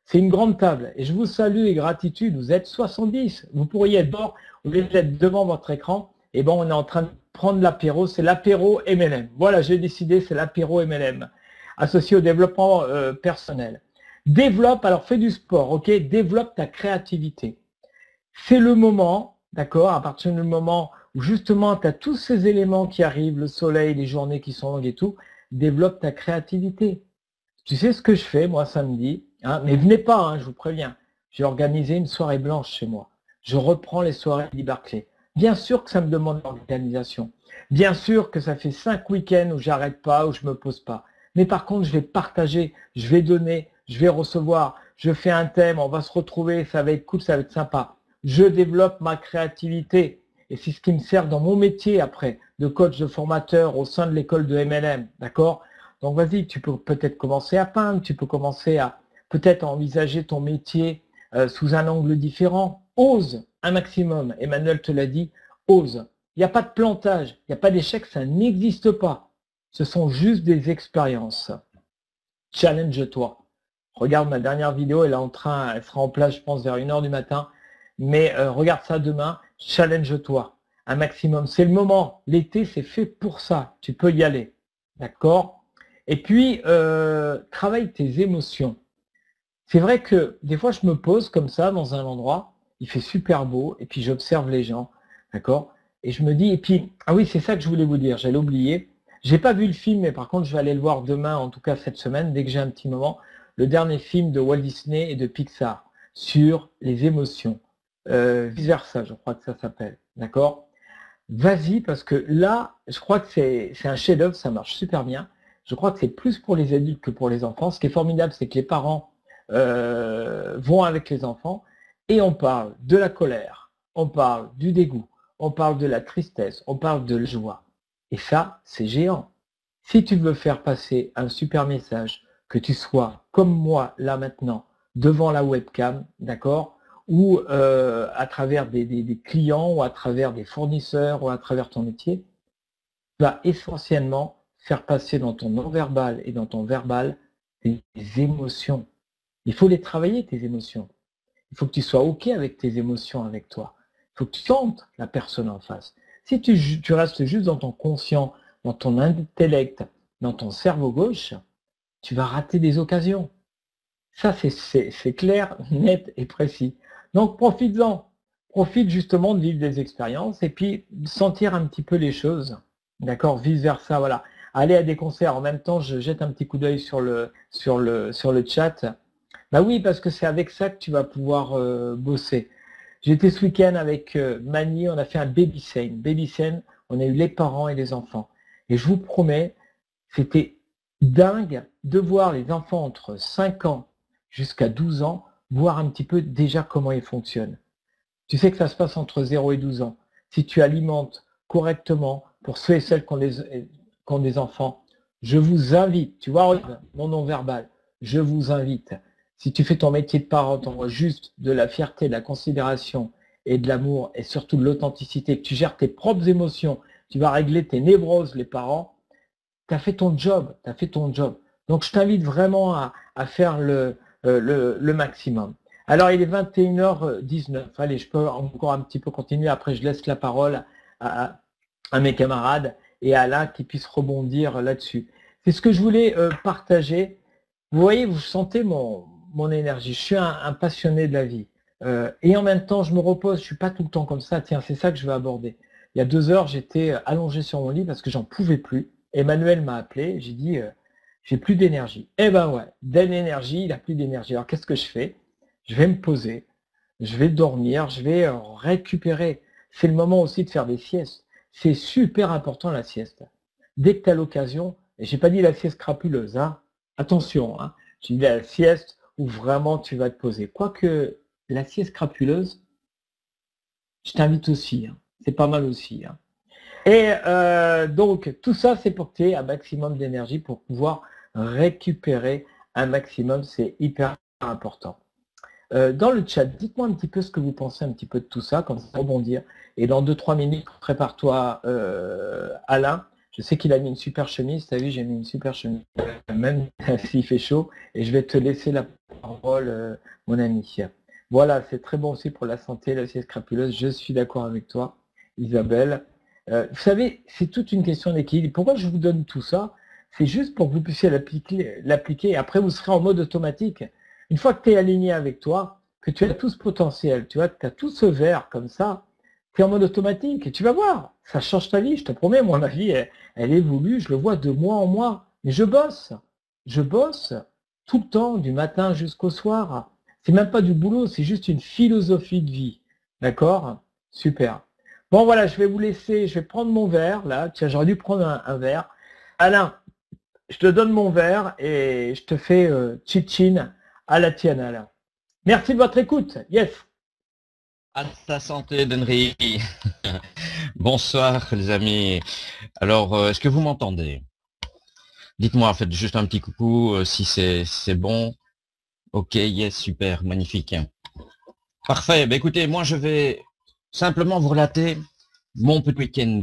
c'est une grande table. Et je vous salue et gratitude, vous êtes 70. Vous pourriez être dehors, au lieu d'être devant votre écran. Et bon, on est en train de prendre l'apéro, c'est l'apéro MLM. Voilà, j'ai décidé, c'est l'apéro MLM, associé au développement personnel. Développe, alors fais du sport, ok? Développe ta créativité. C'est le moment, d'accord? À partir du moment où justement tu as tous ces éléments qui arrivent, le soleil, les journées qui sont longues et tout, développe ta créativité. Tu sais ce que je fais, moi, samedi, hein? Mais venez pas, hein, je vous préviens. J'ai organisé une soirée blanche chez moi. Je reprends les soirées Eddie Barclay. Bien sûr que ça me demande l'organisation. Bien sûr que ça fait 5 week-ends où j'arrête pas, où je me pose pas. Mais par contre, je vais partager, je vais donner, je vais recevoir, je fais un thème, on va se retrouver, ça va être cool, ça va être sympa. Je développe ma créativité. Et c'est ce qui me sert dans mon métier après, de coach, de formateur au sein de l'école de MLM. D'accord? Donc vas-y, tu peux peut-être commencer à peindre, tu peux commencer à peut-être envisager ton métier sous un angle différent. Ose un maximum. Emmanuel te l'a dit, ose. Il n'y a pas de plantage, il n'y a pas d'échec, ça n'existe pas. Ce sont juste des expériences. Challenge-toi. Regarde ma dernière vidéo, elle sera en place, je pense, vers 1h du matin. Mais regarde ça demain, challenge-toi un maximum. C'est le moment. L'été, c'est fait pour ça. Tu peux y aller. D'accord? Et puis, travaille tes émotions. C'est vrai que des fois, je me pose comme ça dans un endroit, il fait super beau, et puis j'observe les gens. D'accord? Et je me dis, et puis, ah oui, c'est ça que je voulais vous dire, j'allais oublier. J'ai pas vu le film, mais par contre, je vais aller le voir demain, en tout cas cette semaine, dès que j'ai un petit moment, le dernier film de Walt Disney et de Pixar sur les émotions. Vice versa, je crois que ça s'appelle. D'accord? Vas-y, parce que là, je crois que c'est un chef-d'œuvre, ça marche super bien. Je crois que c'est plus pour les adultes que pour les enfants. Ce qui est formidable, c'est que les parents vont avec les enfants et on parle de la colère, on parle du dégoût, on parle de la tristesse, on parle de la joie. Et ça, c'est géant. Si tu veux faire passer un super message, que tu sois comme moi là maintenant, devant la webcam, d'accord, ou à travers des clients, ou à travers des fournisseurs, ou à travers ton métier, tu vas essentiellement faire passer dans ton non-verbal et dans ton verbal des émotions. Il faut les travailler, tes émotions. Il faut que tu sois OK avec tes émotions avec toi. Il faut que tu sentes la personne en face. Si tu restes juste dans ton conscient, dans ton intellect, dans ton cerveau gauche, tu vas rater des occasions. Ça, c'est clair, net et précis. Donc, profites-en. Profite justement de vivre des expériences et puis de sentir un petit peu les choses. D'accord? Vice versa, voilà. Aller à des concerts. En même temps, je jette un petit coup d'œil sur le chat. Bah oui, parce que c'est avec ça que tu vas pouvoir bosser. J'étais ce week-end avec Mani, on a fait un baby scene. Baby scene, on a eu les parents et les enfants. Et je vous promets, c'était dingue de voir les enfants entre 5 ans jusqu'à 12 ans, voir un petit peu déjà comment ils fonctionnent. Tu sais que ça se passe entre 0 et 12 ans. Si tu alimentes correctement, pour ceux et celles qui ont des enfants, je vous invite, tu vois, mon non-verbal, je vous invite. Si tu fais ton métier de parent, tu envoies juste de la fierté, de la considération et de l'amour et surtout de l'authenticité, que tu gères tes propres émotions, tu vas régler tes névroses, les parents, tu as fait ton job, tu as fait ton job. Donc je t'invite vraiment à faire le maximum. Alors il est 21h19, allez, je peux encore un petit peu continuer, après je laisse la parole à mes camarades et à Alain qui puisse rebondir là-dessus. C'est ce que je voulais partager. Vous voyez, vous sentez mon énergie. Je suis un passionné de la vie. Et en même temps, je me repose. Je ne suis pas tout le temps comme ça. Tiens, c'est ça que je vais aborder. Il y a 2 heures, j'étais allongé sur mon lit parce que j'en pouvais plus. Emmanuel m'a appelé. J'ai dit, j'ai plus d'énergie. Eh ben ouais, d'énergie, il n'a plus d'énergie. Alors qu'est-ce que je fais? Je vais me poser. Je vais dormir. Je vais récupérer. C'est le moment aussi de faire des siestes. C'est super important la sieste. Dès que tu as l'occasion, et j'ai pas dit la sieste crapuleuse, hein. Attention, hein. J'ai dit la sieste où vraiment tu vas te poser. Quoique la sieste crapuleuse, je t'invite aussi, hein. C'est pas mal aussi, hein. Et donc tout ça c'est pour que tu aies un maximum d'énergie pour pouvoir récupérer un maximum, c'est hyper important. Dans le chat, dites-moi un petit peu ce que vous pensez un petit peu de tout ça, comme ça rebondir. Et dans 2-3 minutes, prépare-toi Alain. Je sais qu'il a mis une super chemise, tu as vu, j'ai mis une super chemise, même s'il fait chaud. Et je vais te laisser la parole, mon ami. Voilà, c'est très bon aussi pour la santé, la sieste crapuleuse. Je suis d'accord avec toi, Isabelle. Vous savez, c'est toute une question d'équilibre. Pourquoi je vous donne tout ça? C'est juste pour que vous puissiez l'appliquer. Et après, vous serez en mode automatique. Une fois que tu es aligné avec toi, que tu as tout ce potentiel, tu vois, que tu as tout ce verre comme ça, tu es en mode automatique et tu vas voir, ça change ta vie, je te promets, moi ma vie, elle évolue, je le vois de mois en mois, mais je bosse tout le temps, du matin jusqu'au soir. C'est même pas du boulot, c'est juste une philosophie de vie. D'accord? Super. Bon, voilà, je vais vous laisser, je vais prendre mon verre, là. Tiens, j'aurais dû prendre un verre. Alain, je te donne mon verre et je te fais tchitchin à la tienne, Alain. Merci de votre écoute. Yes. À ta santé, Denry. Bonsoir, les amis. Alors, est-ce que vous m'entendez? Dites-moi, faites juste un petit coucou si c'est bon. Ok, yes, super, magnifique. Parfait. Ben, écoutez, moi, je vais simplement vous relater mon petit week-end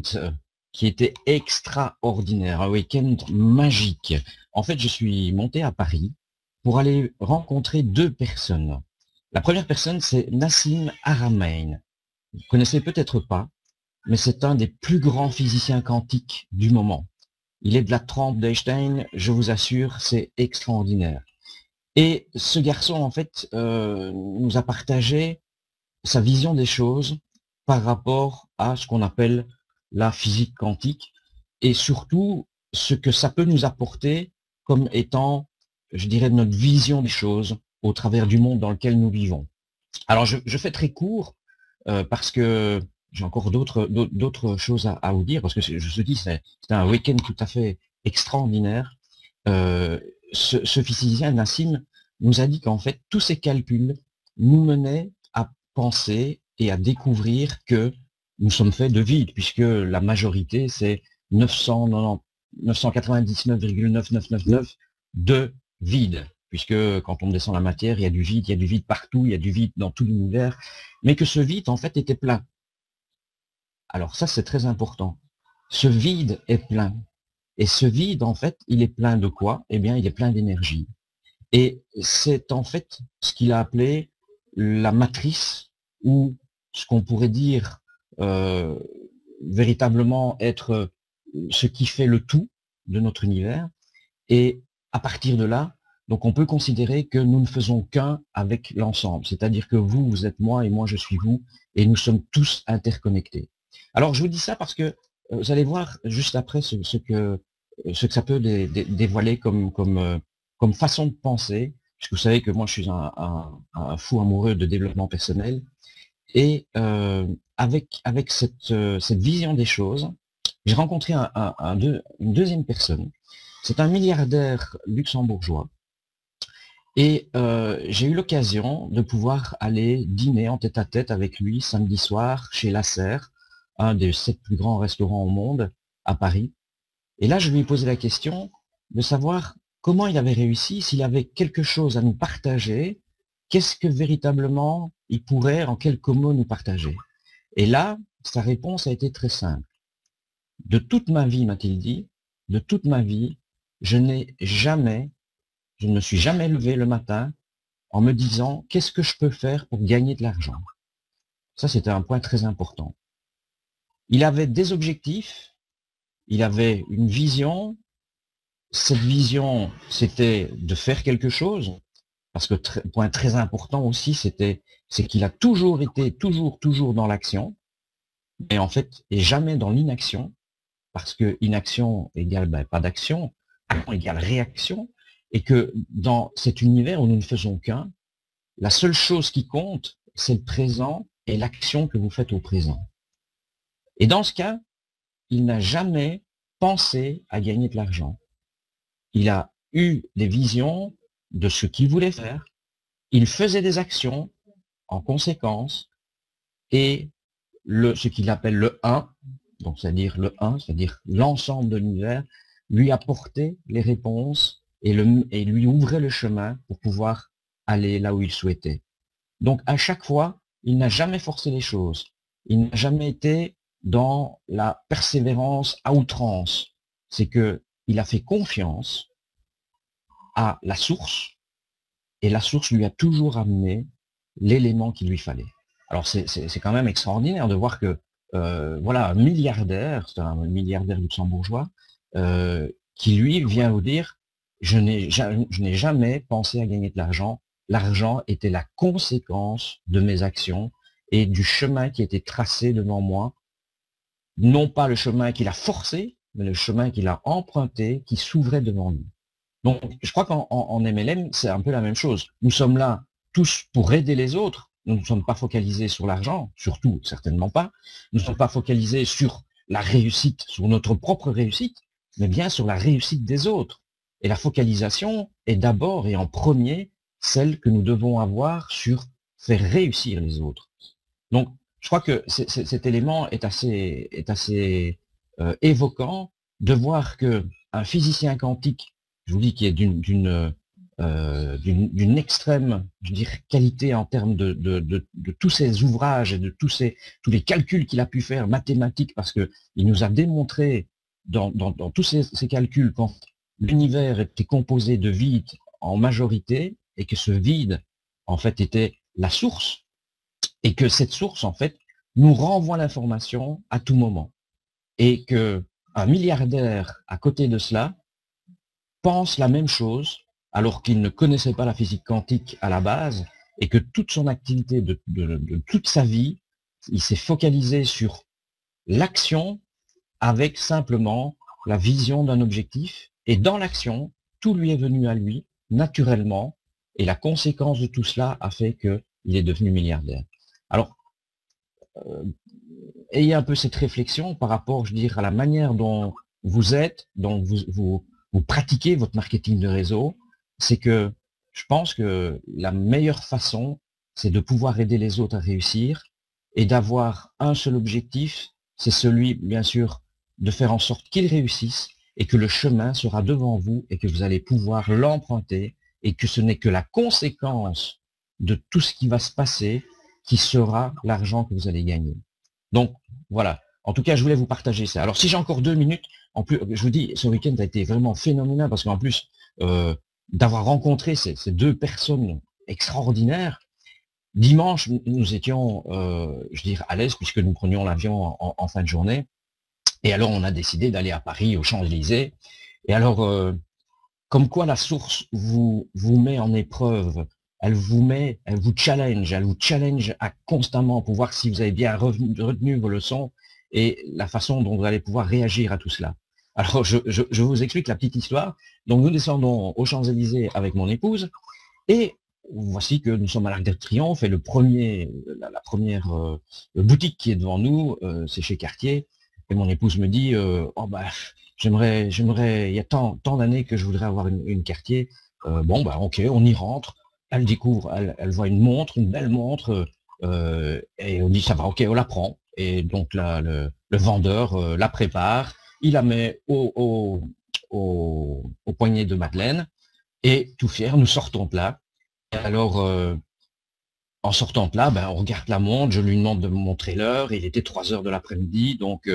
qui était extraordinaire, un week-end magique. En fait, je suis monté à Paris pour aller rencontrer deux personnes. La première personne, c'est Nassim Haramein. Vous ne connaissez peut-être pas, mais c'est un des plus grands physiciens quantiques du moment. Il est de la trempe d'Einstein, je vous assure, c'est extraordinaire. Et ce garçon, en fait, nous a partagé sa vision des choses par rapport à ce qu'on appelle la physique quantique et surtout ce que ça peut nous apporter comme étant, je dirais, notre vision des choses au travers du monde dans lequel nous vivons. Alors, je fais très court parce que j'ai encore d'autres choses à vous dire, parce que je te dis, c'est un week-end tout à fait extraordinaire. Ce physicien, Nassim, nous a dit qu'en fait, tous ces calculs nous menaient à penser et à découvrir que nous sommes faits de vide, puisque la majorité, c'est 999,9999 de vide, puisque quand on descend la matière, il y a du vide partout, il y a du vide dans tout l'univers, mais que ce vide, en fait, était plein. Alors ça, c'est très important. Ce vide est plein. Et ce vide, en fait, il est plein de quoi? Eh bien, il est plein d'énergie. Et c'est en fait ce qu'il a appelé la matrice, ou ce qu'on pourrait dire véritablement être ce qui fait le tout de notre univers. Et à partir de là, donc on peut considérer que nous ne faisons qu'un avec l'ensemble. C'est-à-dire que vous êtes moi et moi je suis vous, et nous sommes tous interconnectés. Alors je vous dis ça parce que vous allez voir juste après ce que ça peut dévoiler comme façon de penser, puisque vous savez que moi je suis un fou amoureux de développement personnel, et avec cette vision des choses, j'ai rencontré une deuxième personne. C'est un milliardaire luxembourgeois, et j'ai eu l'occasion de pouvoir aller dîner en tête-à-tête avec lui samedi soir chez Lasser, un des 7 plus grands restaurants au monde, à Paris. Et là, je lui ai posé la question de savoir comment il avait réussi, s'il avait quelque chose à nous partager, qu'est-ce que véritablement il pourrait en quelques mots nous partager. Et là, sa réponse a été très simple. De toute ma vie, m'a-t-il dit, de toute ma vie, je ne me suis jamais levé le matin en me disant qu'est-ce que je peux faire pour gagner de l'argent. Ça, c'était un point très important. Il avait des objectifs, il avait une vision. Cette vision, c'était de faire quelque chose, parce que point très important aussi, c'est qu'il a toujours été, toujours dans l'action, mais en fait, et jamais dans l'inaction, parce que inaction égale pas d'action, action égale réaction, et que dans cet univers où nous ne faisons qu'un, la seule chose qui compte, c'est le présent et l'action que vous faites au présent. Et dans ce cas, il n'a jamais pensé à gagner de l'argent. Il a eu des visions de ce qu'il voulait faire, il faisait des actions en conséquence, et ce qu'il appelle le 1, donc c'est-à-dire le 1, c'est-à-dire l'ensemble de l'univers, lui apportait les réponses et lui ouvrait le chemin pour pouvoir aller là où il souhaitait. Donc à chaque fois, il n'a jamais forcé les choses. Il n'a jamais été dans la persévérance à outrance. C'est que il a fait confiance à la source, et la source lui a toujours amené l'élément qu'il lui fallait. Alors c'est quand même extraordinaire de voir que voilà, un milliardaire, c'est un milliardaire luxembourgeois, qui lui vient vous dire je n'ai jamais pensé à gagner de l'argent. L'argent était la conséquence de mes actions et du chemin qui était tracé devant moi. Non pas le chemin qu'il a forcé, mais le chemin qu'il a emprunté, qui s'ouvrait devant lui. Donc, je crois qu'en MLM, c'est un peu la même chose. Nous sommes là tous pour aider les autres. Nous ne sommes pas focalisés sur l'argent, surtout, certainement pas. Nous ne sommes pas focalisés sur la réussite, sur notre propre réussite, mais bien sur la réussite des autres. Et la focalisation est d'abord et en premier celle que nous devons avoir sur faire réussir les autres. Donc, je crois que cet élément est assez évoquant de voir que un physicien quantique, je vous dis, qui est d'une extrême, je dirais, qualité en termes de tous ses ouvrages et de tous les calculs qu'il a pu faire mathématiques, parce que il nous a démontré dans tous ces calculs quand l'univers était composé de vide en majorité et que ce vide en fait était la source et que cette source en fait nous renvoie l'information à tout moment et que un milliardaire à côté de cela pense la même chose alors qu'il ne connaissait pas la physique quantique à la base, et que toute son activité de toute sa vie, il s'est focalisé sur l'action avec simplement la vision d'un objectif, et dans l'action, tout lui est venu à lui, naturellement, et la conséquence de tout cela a fait qu'il est devenu milliardaire. Alors, ayez un peu cette réflexion par rapport, je veux dire, à la manière dont vous êtes, dont vous pratiquez votre marketing de réseau. C'est que je pense que la meilleure façon, c'est de pouvoir aider les autres à réussir et d'avoir un seul objectif, c'est celui, bien sûr, de faire en sorte qu'ils réussissent et que le chemin sera devant vous et que vous allez pouvoir l'emprunter et que ce n'est que la conséquence de tout ce qui va se passer qui sera l'argent que vous allez gagner. Donc, voilà. En tout cas, je voulais vous partager ça. Alors, si j'ai encore 2 minutes, en plus, je vous dis, ce week-end a été vraiment phénoménal parce qu'en plus, d'avoir rencontré ces 2 personnes extraordinaires. Dimanche, nous étions, je dirais, à l'aise puisque nous prenions l'avion en fin de journée. Et alors, on a décidé d'aller à Paris, aux Champs-Élysées. Et alors, comme quoi la source vous met en épreuve, elle vous challenge à constamment pour voir si vous avez bien retenu vos leçons et la façon dont vous allez pouvoir réagir à tout cela. Alors, je vous explique la petite histoire. Donc, nous descendons aux Champs-Élysées avec mon épouse, et voici que nous sommes à l'Arc de Triomphe, et la première boutique qui est devant nous, c'est chez Cartier, et mon épouse me dit, oh bah, j'aimerais, il y a tant d'années que je voudrais avoir une Cartier. Bon, bah, ok, on y rentre. Elle découvre, elle voit une montre, une belle montre, et on dit, ça va, ok, on la prend. Et donc, là, le vendeur la prépare. Il la met au poignet de Madeleine, et tout fier, nous sortons de là. Et alors, en sortant de là, ben, on regarde la montre, je lui demande de me montrer l'heure, il était 3 heures de l'après-midi, donc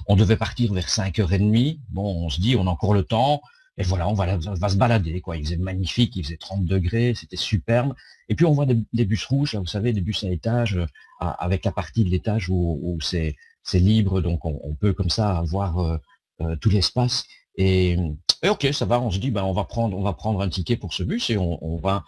on devait partir vers 5h30. Bon, on se dit, on a encore le temps, et voilà, on va se balader, quoi. Il faisait magnifique, il faisait 30 degrés, c'était superbe. Et puis on voit des bus rouges, là, vous savez, des bus à étage, avec la partie de l'étage où c'est libre, donc on peut comme ça avoir tout l'espace. Et ok, ça va, on se dit, ben, on va prendre un ticket pour ce bus et on va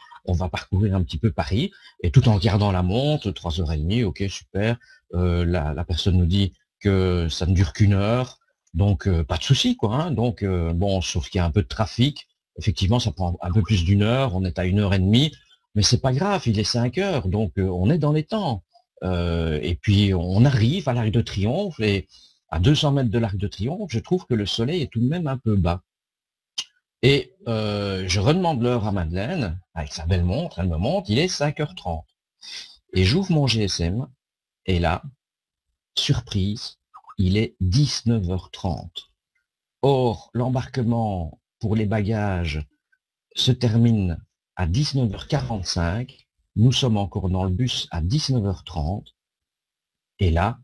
parcourir un petit peu Paris, et tout en regardant la montre, 3h30, ok, super. La personne nous dit que ça ne dure qu'1 heure, donc pas de souci, quoi. Hein. Donc bon, sauf qu'il y a un peu de trafic. Effectivement, ça prend un peu plus d'1 heure. On est à 1h30, mais c'est pas grave. Il est 5 heures, donc on est dans les temps. Et puis on arrive à l'Arc de Triomphe, et à 200 mètres de l'Arc de Triomphe, je trouve que le soleil est tout de même un peu bas. Et je redemande l'heure à Madeleine, avec sa belle montre, elle me montre, il est 5h30. Et j'ouvre mon GSM, et là, surprise, il est 19h30. Or, l'embarquement pour les bagages se termine à 19h45, nous sommes encore dans le bus à 19h30, et là,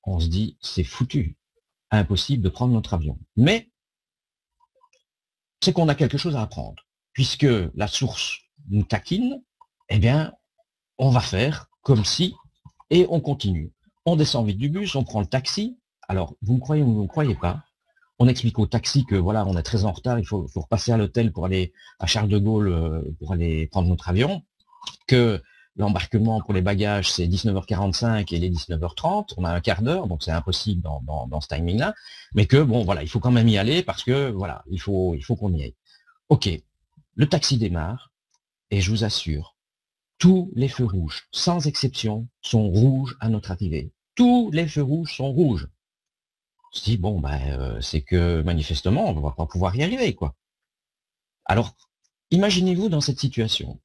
on se dit, c'est foutu, impossible de prendre notre avion. Mais, c'est qu'on a quelque chose à apprendre. Puisque la source nous taquine, eh bien, on va faire comme si, et on continue. On descend vite du bus, on prend le taxi. Alors, vous me croyez ou vous ne me croyez pas, on explique au taxi que voilà, on est très en retard, il faut repasser à l'hôtel pour aller à Charles de Gaulle, pour aller prendre notre avion, que l'embarquement pour les bagages, c'est 19h45 et il est 19h30, on a un quart d'heure, donc c'est impossible dans ce timing-là, mais que, bon, voilà, il faut quand même y aller parce que, voilà, il faut qu'on y aille. Ok, le taxi démarre, et je vous assure, tous les feux rouges, sans exception, sont rouges à notre arrivée. Tous les feux rouges sont rouges. On se dit, bon, c'est que manifestement, on ne va pas pouvoir y arriver, quoi. Alors, imaginez-vous dans cette situation.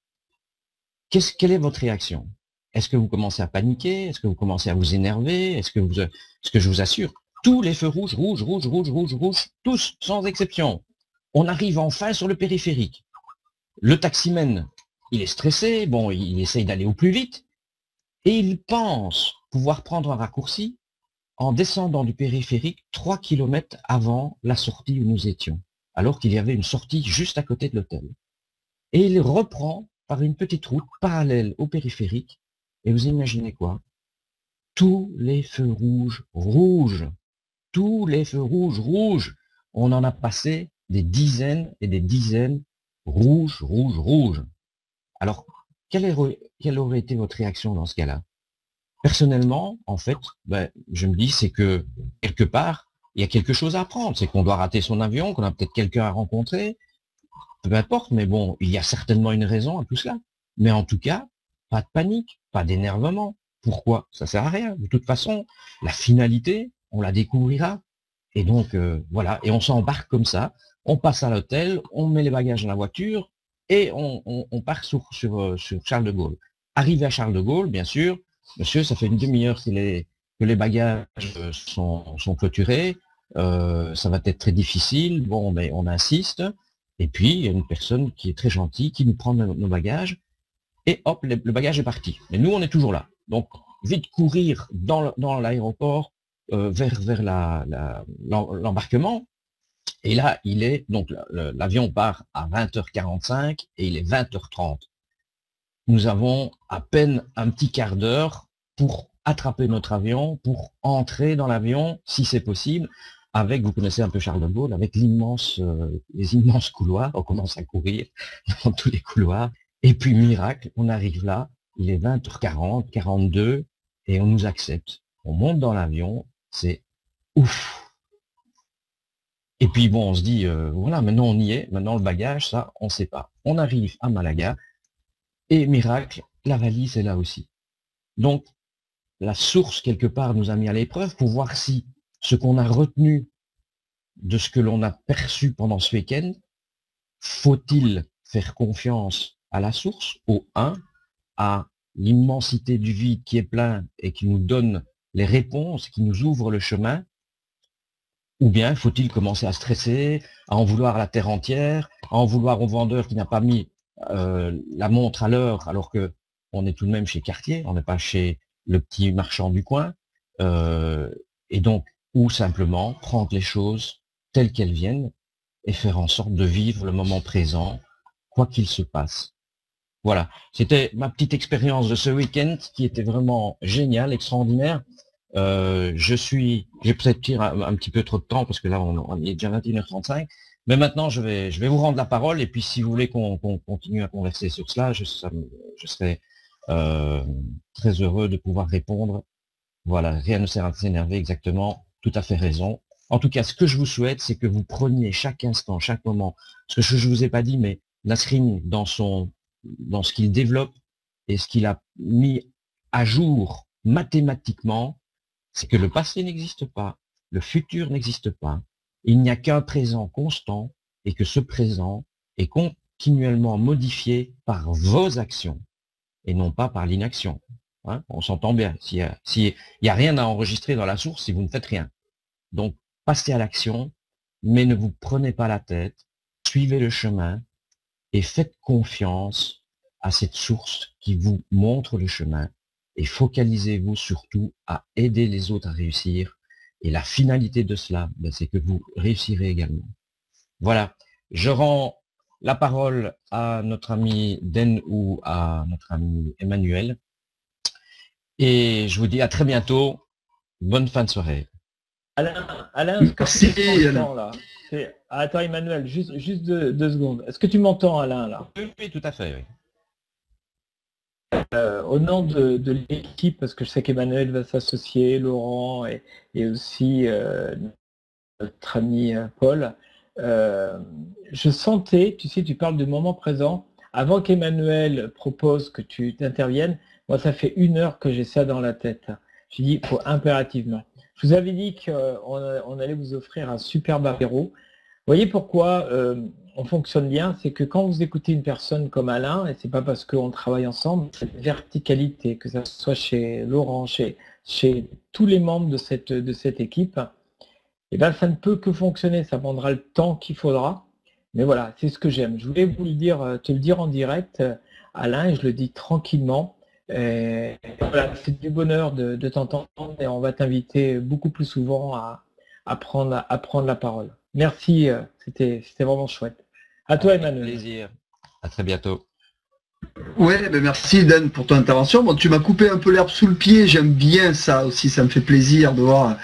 Quelle est votre réaction? Est-ce que vous commencez à paniquer? Est-ce que vous commencez à vous énerver? Est-ce que je vous assure, tous les feux rouges, rouges, rouges, rouges, rouges, rouges, tous, sans exception. On arrive enfin sur le périphérique. Le taximène, il est stressé, bon, il essaye d'aller au plus vite, et il pense pouvoir prendre un raccourci en descendant du périphérique 3 kilomètres avant la sortie où nous étions, alors qu'il y avait une sortie juste à côté de l'hôtel. Et il reprend par une petite route parallèle au périphérique, et vous imaginez quoi? Tous les feux rouges, rouges, tous les feux rouges, rouges, on en a passé des dizaines et des dizaines, rouges, rouges, rouges. Alors, quelle aurait été votre réaction dans ce cas-là? Personnellement, en fait, je me dis, c'est que, quelque part, il y a quelque chose à apprendre. C'est qu'on doit rater son avion, qu'on a peut-être quelqu'un à rencontrer, peu importe, mais bon, il y a certainement une raison à tout cela. Mais en tout cas, pas de panique, pas d'énervement. Pourquoi? Ça sert à rien. De toute façon, la finalité, on la découvrira. Et donc, voilà, et on s'embarque comme ça, on passe à l'hôtel, on met les bagages dans la voiture, et on part sur Charles de Gaulle. Arrivé à Charles de Gaulle, bien sûr, monsieur, ça fait une demi-heure que les bagages sont clôturés, ça va être très difficile, bon, mais on insiste, et puis il y a une personne qui est très gentille, qui nous prend nos bagages, et hop, le bagage est parti. Mais nous, on est toujours là. Donc, vite courir dans l'aéroport, vers l'embarquement, et là, donc l'avion part à 20h45 et il est 20h30. Nous avons à peine un petit quart d'heure pour attraper notre avion, pour entrer dans l'avion, si c'est possible, avec, vous connaissez un peu Charles de Gaulle, avec les immenses couloirs, on commence à courir dans tous les couloirs, et puis miracle, on arrive là, il est 20h40, 42, et on nous accepte. On monte dans l'avion, c'est ouf. Et puis bon, on se dit, voilà, maintenant on y est, maintenant le bagage, ça, on ne sait pas. On arrive à Malaga, et miracle, la valise est là aussi. Donc, la source, quelque part, nous a mis à l'épreuve pour voir si ce qu'on a retenu de ce que l'on a perçu pendant ce week-end, faut-il faire confiance à la source, au 1, à l'immensité du vide qui est plein et qui nous donne les réponses, qui nous ouvre le chemin, ou bien faut-il commencer à stresser, à en vouloir à la terre entière, à en vouloir au vendeur qui n'a pas mis la montre à l'heure, alors que on est tout de même chez Cartier, on n'est pas chez le petit marchand du coin, et donc, ou simplement prendre les choses telles qu'elles viennent et faire en sorte de vivre le moment présent, quoi qu'il se passe. Voilà, c'était ma petite expérience de ce week-end qui était vraiment géniale, extraordinaire. J'ai peut-être tiré un petit peu trop de temps parce que là on est déjà 21h35, mais maintenant je vais vous rendre la parole et puis si vous voulez qu'on continue à converser sur cela, je serai très heureux de pouvoir répondre. Voilà, rien ne sert à s'énerver, exactement, tout à fait raison. En tout cas, ce que je vous souhaite, c'est que vous preniez chaque instant, chaque moment, ce que je vous ai pas dit, mais Nasrin, dans ce qu'il développe et ce qu'il a mis à jour mathématiquement, c'est que le passé n'existe pas, le futur n'existe pas, il n'y a qu'un présent constant et que ce présent est continuellement modifié par vos actions et non pas par l'inaction. Hein, on s'entend bien. S'il y a rien à enregistrer dans la source, si vous ne faites rien. Donc, passez à l'action, mais ne vous prenez pas la tête, suivez le chemin et faites confiance à cette source qui vous montre le chemin et focalisez-vous surtout à aider les autres à réussir. Et la finalité de cela, c'est que vous réussirez également. Voilà, je rends la parole à notre ami Den ou à notre ami Emmanuel. Et je vous dis à très bientôt. Bonne fin de soirée. Alain, est-ce que tu m'entends là? Attends Emmanuel, juste deux secondes. Est-ce que tu m'entends Alain là? Oui, tout à fait, oui. Au nom de l'équipe, parce que je sais qu'Emmanuel va s'associer, Laurent et aussi notre ami Paul, je sentais, tu sais, tu parles du moment présent, avant qu'Emmanuel propose que tu t'interviennes, moi, ça fait 1 heure que j'ai ça dans la tête. J'ai dit, il faut impérativement. Je vous avais dit qu'on allait vous offrir un superbe apéro. Vous voyez pourquoi on fonctionne bien, c'est que quand vous écoutez une personne comme Alain, et c'est pas parce qu'on travaille ensemble, cette verticalité, que ce soit chez Laurent, chez tous les membres de cette équipe, et ben ça ne peut que fonctionner, ça prendra le temps qu'il faudra. Mais voilà, c'est ce que j'aime. Je voulais vous te le dire en direct, Alain, et je le dis tranquillement. Et voilà, c'est du bonheur de t'entendre et on va t'inviter beaucoup plus souvent à prendre la parole. Merci, c'était vraiment chouette. À toi, Emmanuel. Plaisir. À très bientôt. Ouais, ben merci Dan pour ton intervention. Bon, tu m'as coupé un peu l'herbe sous le pied, j'aime bien ça aussi, ça me fait plaisir de voir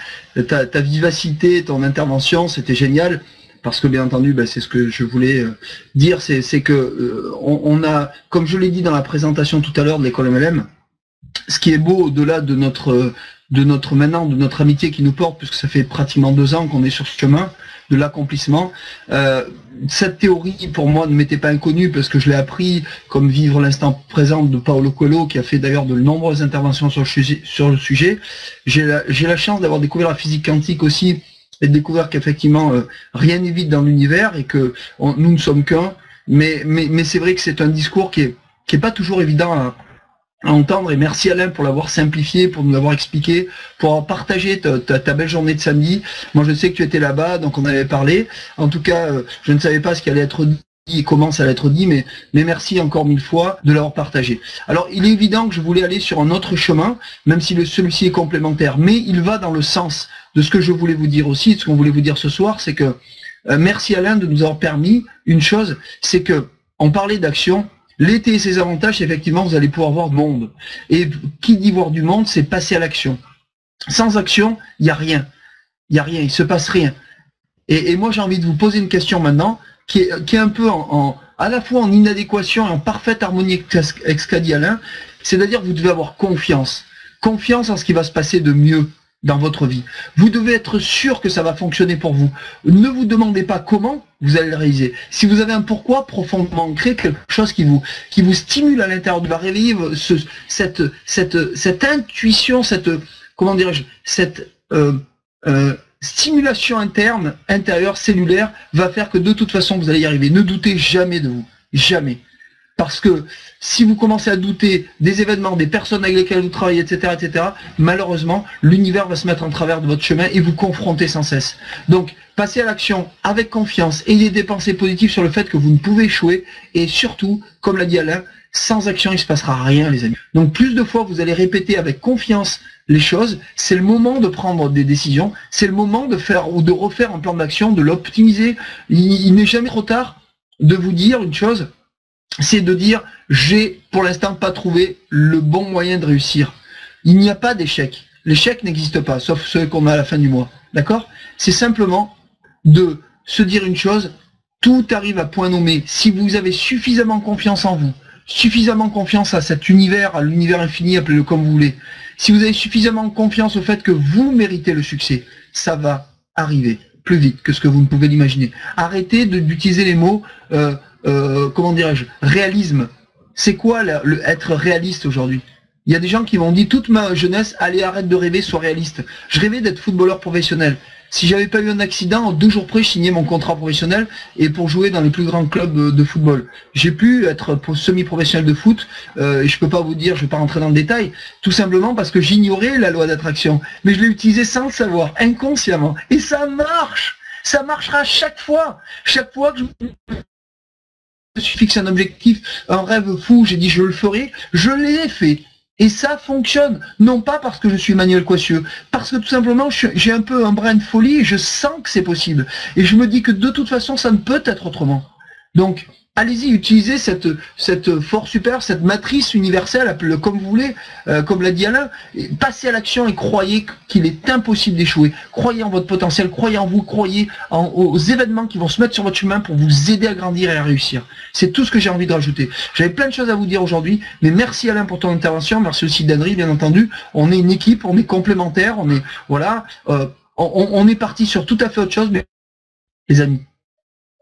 ta vivacité, ton intervention, c'était génial. Parce que bien entendu, ben, c'est ce que je voulais dire, c'est que on a, comme je l'ai dit dans la présentation tout à l'heure de l'école MLM, ce qui est beau au-delà de notre amitié qui nous porte, puisque ça fait pratiquement 2 ans qu'on est sur ce chemin de l'accomplissement. Cette théorie, pour moi, ne m'était pas inconnue, parce que je l'ai appris comme Vivre l'instant présent de Paulo Coelho, qui a fait d'ailleurs de nombreuses interventions sur le sujet. J'ai la chance d'avoir découvert la physique quantique aussi, et de découvrir qu'effectivement rien n'est vide dans l'univers et que nous ne sommes qu'un, mais c'est vrai que c'est un discours qui est pas toujours évident à entendre, et merci Alain pour l'avoir simplifié, pour nous l'avoir expliqué, pour avoir partagé ta belle journée de samedi. Moi je sais que tu étais là-bas, donc on avait parlé. En tout cas, je ne savais pas ce qui allait être dit et comment ça allait être dit, mais merci encore 1000 fois de l'avoir partagé. Alors il est évident que je voulais aller sur un autre chemin, même si celui-ci est complémentaire, mais il va dans le sens de ce que je voulais vous dire aussi, de ce qu'on voulait vous dire ce soir, c'est que merci Alain de nous avoir permis une chose, c'est que on parlait d'action. L'été et ses avantages, effectivement, vous allez pouvoir voir du monde. Et qui dit voir du monde, c'est passer à l'action. Sans action, il n'y a rien. Il n'y a rien, il ne se passe rien. Et moi, j'ai envie de vous poser une question maintenant, qui est un peu à la fois en inadéquation et en parfaite harmonie avec ce qu'a dit Alain. C'est-à-dire que vous devez avoir confiance. Confiance en ce qui va se passer de mieux dans votre vie. Vous devez être sûr que ça va fonctionner pour vous. Ne vous demandez pas comment vous allez le réaliser. Si vous avez un pourquoi profondément ancré, quelque chose qui vous stimule à l'intérieur, va réveiller cette intuition, comment dirais-je, cette stimulation intérieure, cellulaire, va faire que de toute façon vous allez y arriver. Ne doutez jamais de vous. Jamais. Parce que si vous commencez à douter des événements, des personnes avec lesquelles vous travaillez, etc., malheureusement, l'univers va se mettre en travers de votre chemin et vous confronter sans cesse. Donc, passez à l'action avec confiance, ayez des pensées positives sur le fait que vous ne pouvez échouer, et surtout, comme l'a dit Alain, sans action, il ne se passera rien, les amis. Donc, plus de fois, vous allez répéter avec confiance les choses, c'est le moment de prendre des décisions, c'est le moment de faire ou de refaire un plan d'action, de l'optimiser. Il n'est jamais trop tard de vous dire une chose, c'est de dire j'ai pour l'instant pas trouvé le bon moyen de réussir. Il n'y a pas d'échec. L'échec n'existe pas, sauf ceux qu'on a à la fin du mois. D'accord? C'est simplement de se dire une chose, tout arrive à point nommé. Si vous avez suffisamment confiance en vous, suffisamment confiance à cet univers, à l'univers infini, appelez-le comme vous voulez, si vous avez suffisamment confiance au fait que vous méritez le succès, ça va arriver plus vite que ce que vous ne pouvez l'imaginer. Arrêtez d'utiliser les mots comment dirais-je, réalisme. C'est quoi être réaliste aujourd'hui? Il y a des gens qui m'ont dit toute ma jeunesse, allez, arrête de rêver, sois réaliste. Je rêvais d'être footballeur professionnel. Si j'avais pas eu un accident, en 2 jours près, je signais mon contrat professionnel et pour jouer dans les plus grands clubs de football. J'ai pu être semi-professionnel de foot, et je peux pas vous dire, je vais pas rentrer dans le détail, tout simplement parce que j'ignorais la loi d'attraction. Mais je l'ai utilisée sans le savoir, inconsciemment. Et ça marche! Ça marchera chaque fois! Chaque fois que je me suis fixé un objectif, un rêve fou, j'ai dit je le ferai, je l'ai fait. Et ça fonctionne, non pas parce que je suis Emmanuel Coissieux, parce que tout simplement j'ai un peu un brin de folie et je sens que c'est possible. Et je me dis que de toute façon ça ne peut être autrement. Donc allez-y, utilisez cette force super, cette matrice universelle, appelez-le comme vous voulez, comme l'a dit Alain, passez à l'action et croyez qu'il est impossible d'échouer. Croyez en votre potentiel, croyez en vous, croyez aux événements qui vont se mettre sur votre chemin pour vous aider à grandir et à réussir. C'est tout ce que j'ai envie de rajouter. J'avais plein de choses à vous dire aujourd'hui, mais merci Alain pour ton intervention, merci aussi Danry, bien entendu. On est une équipe, on est complémentaires, on est, voilà, on est parti sur tout à fait autre chose, mais les amis,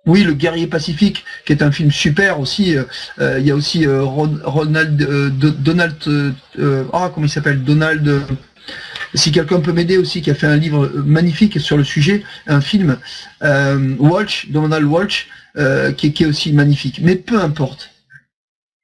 Oui, Le Guerrier Pacifique, qui est un film super aussi. Il y a aussi Donald, comment il s'appelle, Donald. Si quelqu'un peut m'aider aussi, qui a fait un livre magnifique sur le sujet, un film, Donald Walsh, qui est aussi magnifique. Mais peu importe.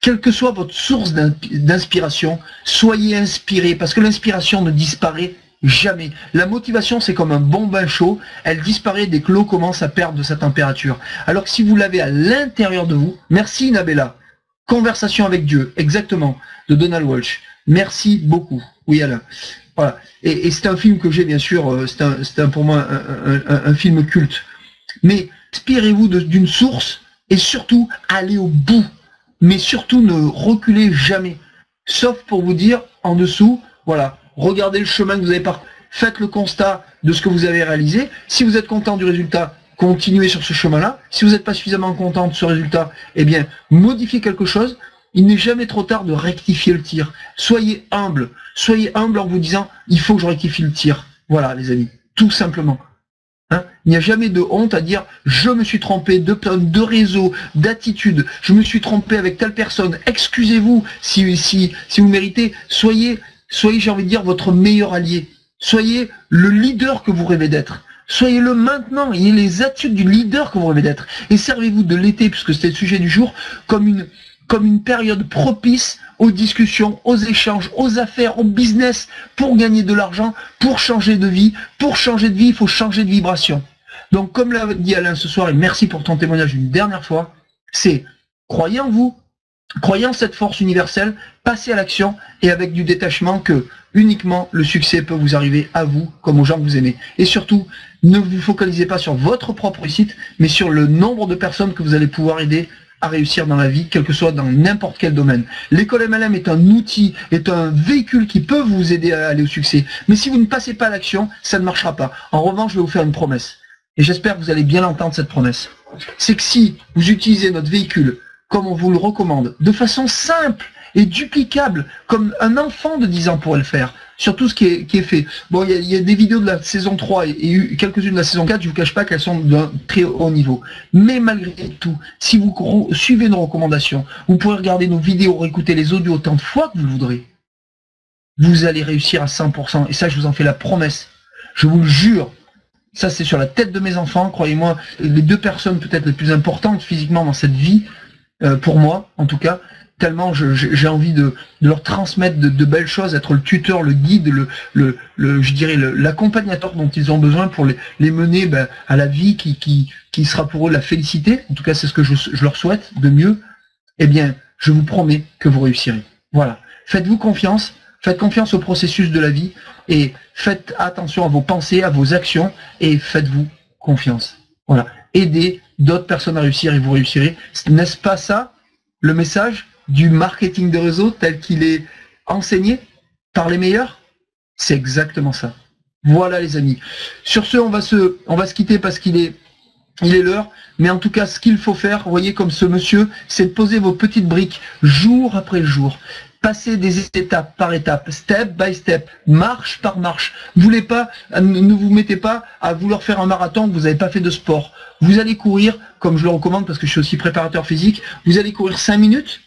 Quelle que soit votre source d'inspiration, soyez inspiré, parce que l'inspiration ne disparaît jamais. La motivation, c'est comme un bon bain chaud, elle disparaît dès que l'eau commence à perdre de sa température. Alors que si vous l'avez à l'intérieur de vous, merci Nabella. Conversation avec Dieu, exactement, de Donald Walsh. Merci beaucoup. Oui, Alain. Voilà. Et c'est un film que j'ai, bien sûr, c'est pour moi un film culte. Mais inspirez-vous d'une source et surtout, allez au bout. Mais surtout, ne reculez jamais. Sauf pour vous dire, en dessous, voilà, regardez le chemin que vous avez parcouru. Faites le constat de ce que vous avez réalisé. Si vous êtes content du résultat, continuez sur ce chemin-là. Si vous n'êtes pas suffisamment content de ce résultat, eh bien, modifiez quelque chose. Il n'est jamais trop tard de rectifier le tir. Soyez humble. Soyez humble en vous disant, il faut que je rectifie le tir. Voilà, les amis. Tout simplement. Hein, il n'y a jamais de honte à dire je me suis trompé de réseau, d'attitude, je me suis trompé avec telle personne, excusez-vous si vous méritez, soyez, j'ai envie de dire, votre meilleur allié, soyez le leader que vous rêvez d'être, soyez-le maintenant, ayez les attitudes du leader que vous rêvez d'être, et servez-vous de l'été, puisque c'était le sujet du jour, comme une période propice aux discussions, aux échanges, aux affaires, au business, pour gagner de l'argent, pour changer de vie. Pour changer de vie, il faut changer de vibration. Donc, comme l'a dit Alain ce soir, et merci pour ton témoignage une dernière fois, c'est croyez en vous, croyez en cette force universelle, passez à l'action, et avec du détachement que uniquement le succès peut vous arriver à vous, comme aux gens que vous aimez. Et surtout, ne vous focalisez pas sur votre propre réussite, mais sur le nombre de personnes que vous allez pouvoir aider à réussir dans la vie, quel que soit dans n'importe quel domaine. L'école MLM est un outil, est un véhicule qui peut vous aider à aller au succès. Mais si vous ne passez pas à l'action, ça ne marchera pas. En revanche, je vais vous faire une promesse. Et j'espère que vous allez bien entendre cette promesse. C'est que si vous utilisez notre véhicule comme on vous le recommande, de façon simple et duplicable, comme un enfant de 10 ans pourrait le faire, sur tout ce qui est fait. Bon, il y a des vidéos de la saison 3 et quelques-unes de la saison 4, je ne vous cache pas qu'elles sont d'un très haut niveau. Mais malgré tout, si vous suivez nos recommandations, vous pourrez regarder nos vidéos, réécouter les audios autant de fois que vous le voudrez. Vous allez réussir à 100%. Et ça, je vous en fais la promesse. Je vous le jure. Ça, c'est sur la tête de mes enfants. Croyez-moi, les 2 personnes peut-être les plus importantes physiquement dans cette vie, pour moi, en tout cas, tellement j'ai envie de leur transmettre de belles choses, être le tuteur, le guide, je dirais l'accompagnateur dont ils ont besoin pour les mener à la vie qui sera pour eux la félicité. En tout cas, c'est ce que je leur souhaite de mieux. Eh bien, je vous promets que vous réussirez. Voilà. Faites-vous confiance, faites confiance au processus de la vie et faites attention à vos pensées, à vos actions et faites-vous confiance. Voilà. Aidez d'autres personnes à réussir et vous réussirez. N'est-ce pas ça, le message du marketing de réseau tel qu'il est enseigné par les meilleurs? C'est exactement ça. Voilà les amis. Sur ce, on va se quitter parce qu'il est l'heure. Mais en tout cas, ce qu'il faut faire, vous voyez comme ce monsieur, c'est de poser vos petites briques jour après jour. Passez des étapes par étape, step by step, marche par marche. Ne vous mettez pas à vouloir faire un marathon que vous n'avez pas fait de sport. Vous allez courir, comme je le recommande parce que je suis aussi préparateur physique, vous allez courir 5 minutes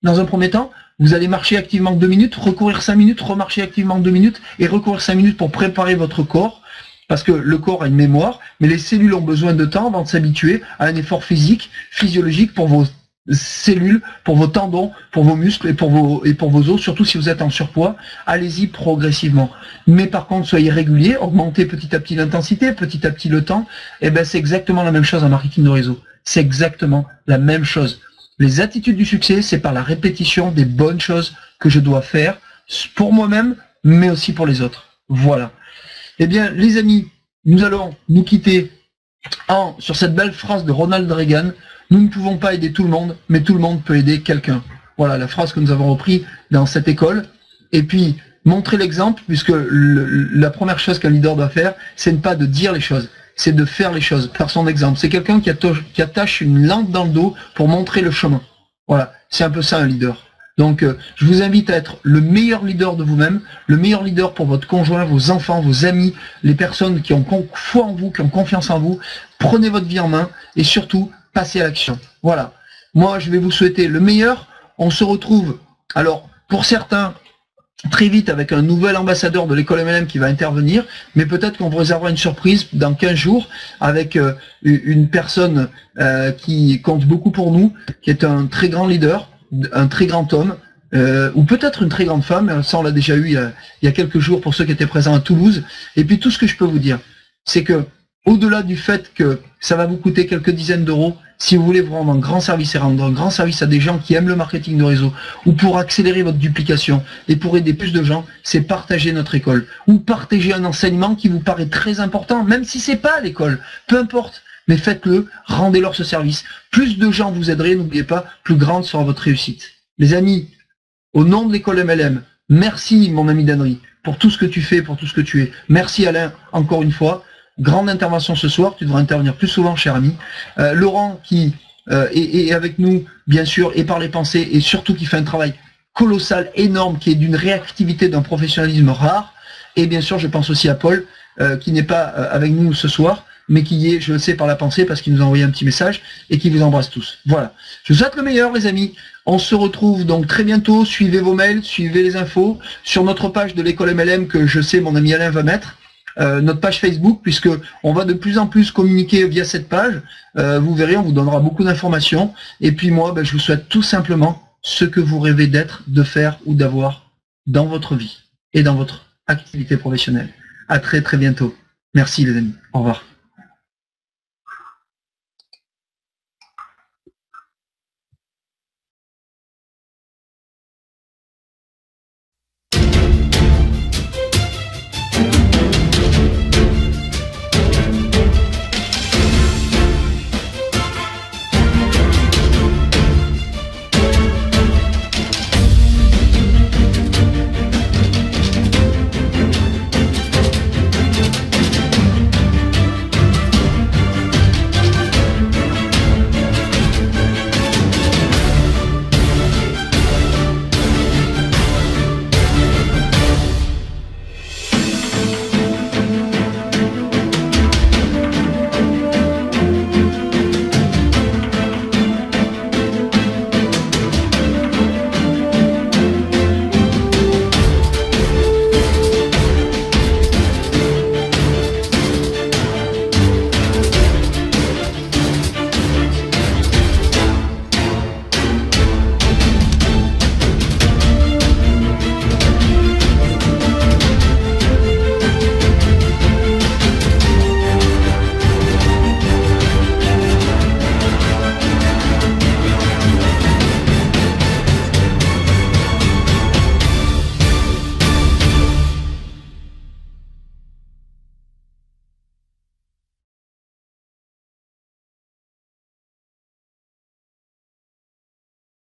dans un premier temps, vous allez marcher activement 2 minutes, recourir 5 minutes, remarcher activement 2 minutes et recourir 5 minutes pour préparer votre corps. Parce que le corps a une mémoire, mais les cellules ont besoin de temps avant de s'habituer à un effort physique, physiologique pour vos cellules, pour vos tendons, pour vos muscles et pour vos os, surtout si vous êtes en surpoids. Allez-y progressivement. Mais par contre, soyez réguliers, augmentez petit à petit l'intensité, petit à petit le temps. Et ben c'est exactement la même chose en marketing de réseau. C'est exactement la même chose. Les attitudes du succès, c'est par la répétition des bonnes choses que je dois faire pour moi-même, mais aussi pour les autres. Voilà. Eh bien, les amis, nous allons nous quitter sur cette belle phrase de Ronald Reagan. Nous ne pouvons pas aider tout le monde, mais tout le monde peut aider quelqu'un. Voilà la phrase que nous avons reprise dans cette école. Et puis, montrer l'exemple, puisque la première chose qu'un leader doit faire, c'est ne pas de dire les choses, c'est de faire les choses, par son exemple. C'est quelqu'un qui attache une lampe dans le dos pour montrer le chemin. Voilà, c'est un peu ça un leader. Donc, je vous invite à être le meilleur leader de vous-même, le meilleur leader pour votre conjoint, vos enfants, vos amis, les personnes qui ont foi en vous, qui ont confiance en vous. Prenez votre vie en main et surtout, passez à l'action. Voilà. Moi, je vais vous souhaiter le meilleur. On se retrouve, alors, pour certains, très vite avec un nouvel ambassadeur de l'école MLM qui va intervenir, mais peut-être qu'on vous réservera une surprise dans 15 jours avec une personne qui compte beaucoup pour nous, qui est un très grand leader, un très grand homme, ou peut-être une très grande femme, ça on l'a déjà eu il y a quelques jours pour ceux qui étaient présents à Toulouse. Et puis tout ce que je peux vous dire, c'est que au-delà du fait que ça va vous coûter quelques dizaines d'euros, si vous voulez vous rendre un grand service et rendre un grand service à des gens qui aiment le marketing de réseau, ou pour accélérer votre duplication et pour aider plus de gens, c'est partager notre école, ou partager un enseignement qui vous paraît très important, même si c'est pas à l'école, peu importe, mais faites-le, rendez-leur ce service. Plus de gens vous aideraient, n'oubliez pas, plus grande sera votre réussite. Les amis, au nom de l'école MLM, merci mon ami Danry, pour tout ce que tu fais, pour tout ce que tu es. Merci Alain, encore une fois. Grande intervention ce soir, tu devras intervenir plus souvent, cher ami. Laurent qui est avec nous, bien sûr, et par les pensées, et surtout qui fait un travail colossal, énorme, qui est d'une réactivité, d'un professionnalisme rare. Et bien sûr, je pense aussi à Paul, qui n'est pas avec nous ce soir, mais qui y est, je le sais, par la pensée, parce qu'il nous a envoyé un petit message, et qui vous embrasse tous. Voilà. Je vous souhaite le meilleur, les amis. On se retrouve donc très bientôt. Suivez vos mails, suivez les infos sur notre page de l'école MLM que je sais mon ami Alain va mettre. Notre page Facebook, puisque on va de plus en plus communiquer via cette page. Vous verrez, on vous donnera beaucoup d'informations. Et puis moi, je vous souhaite tout simplement ce que vous rêvez d'être, de faire ou d'avoir dans votre vie et dans votre activité professionnelle. À très très bientôt. Merci les amis. Au revoir.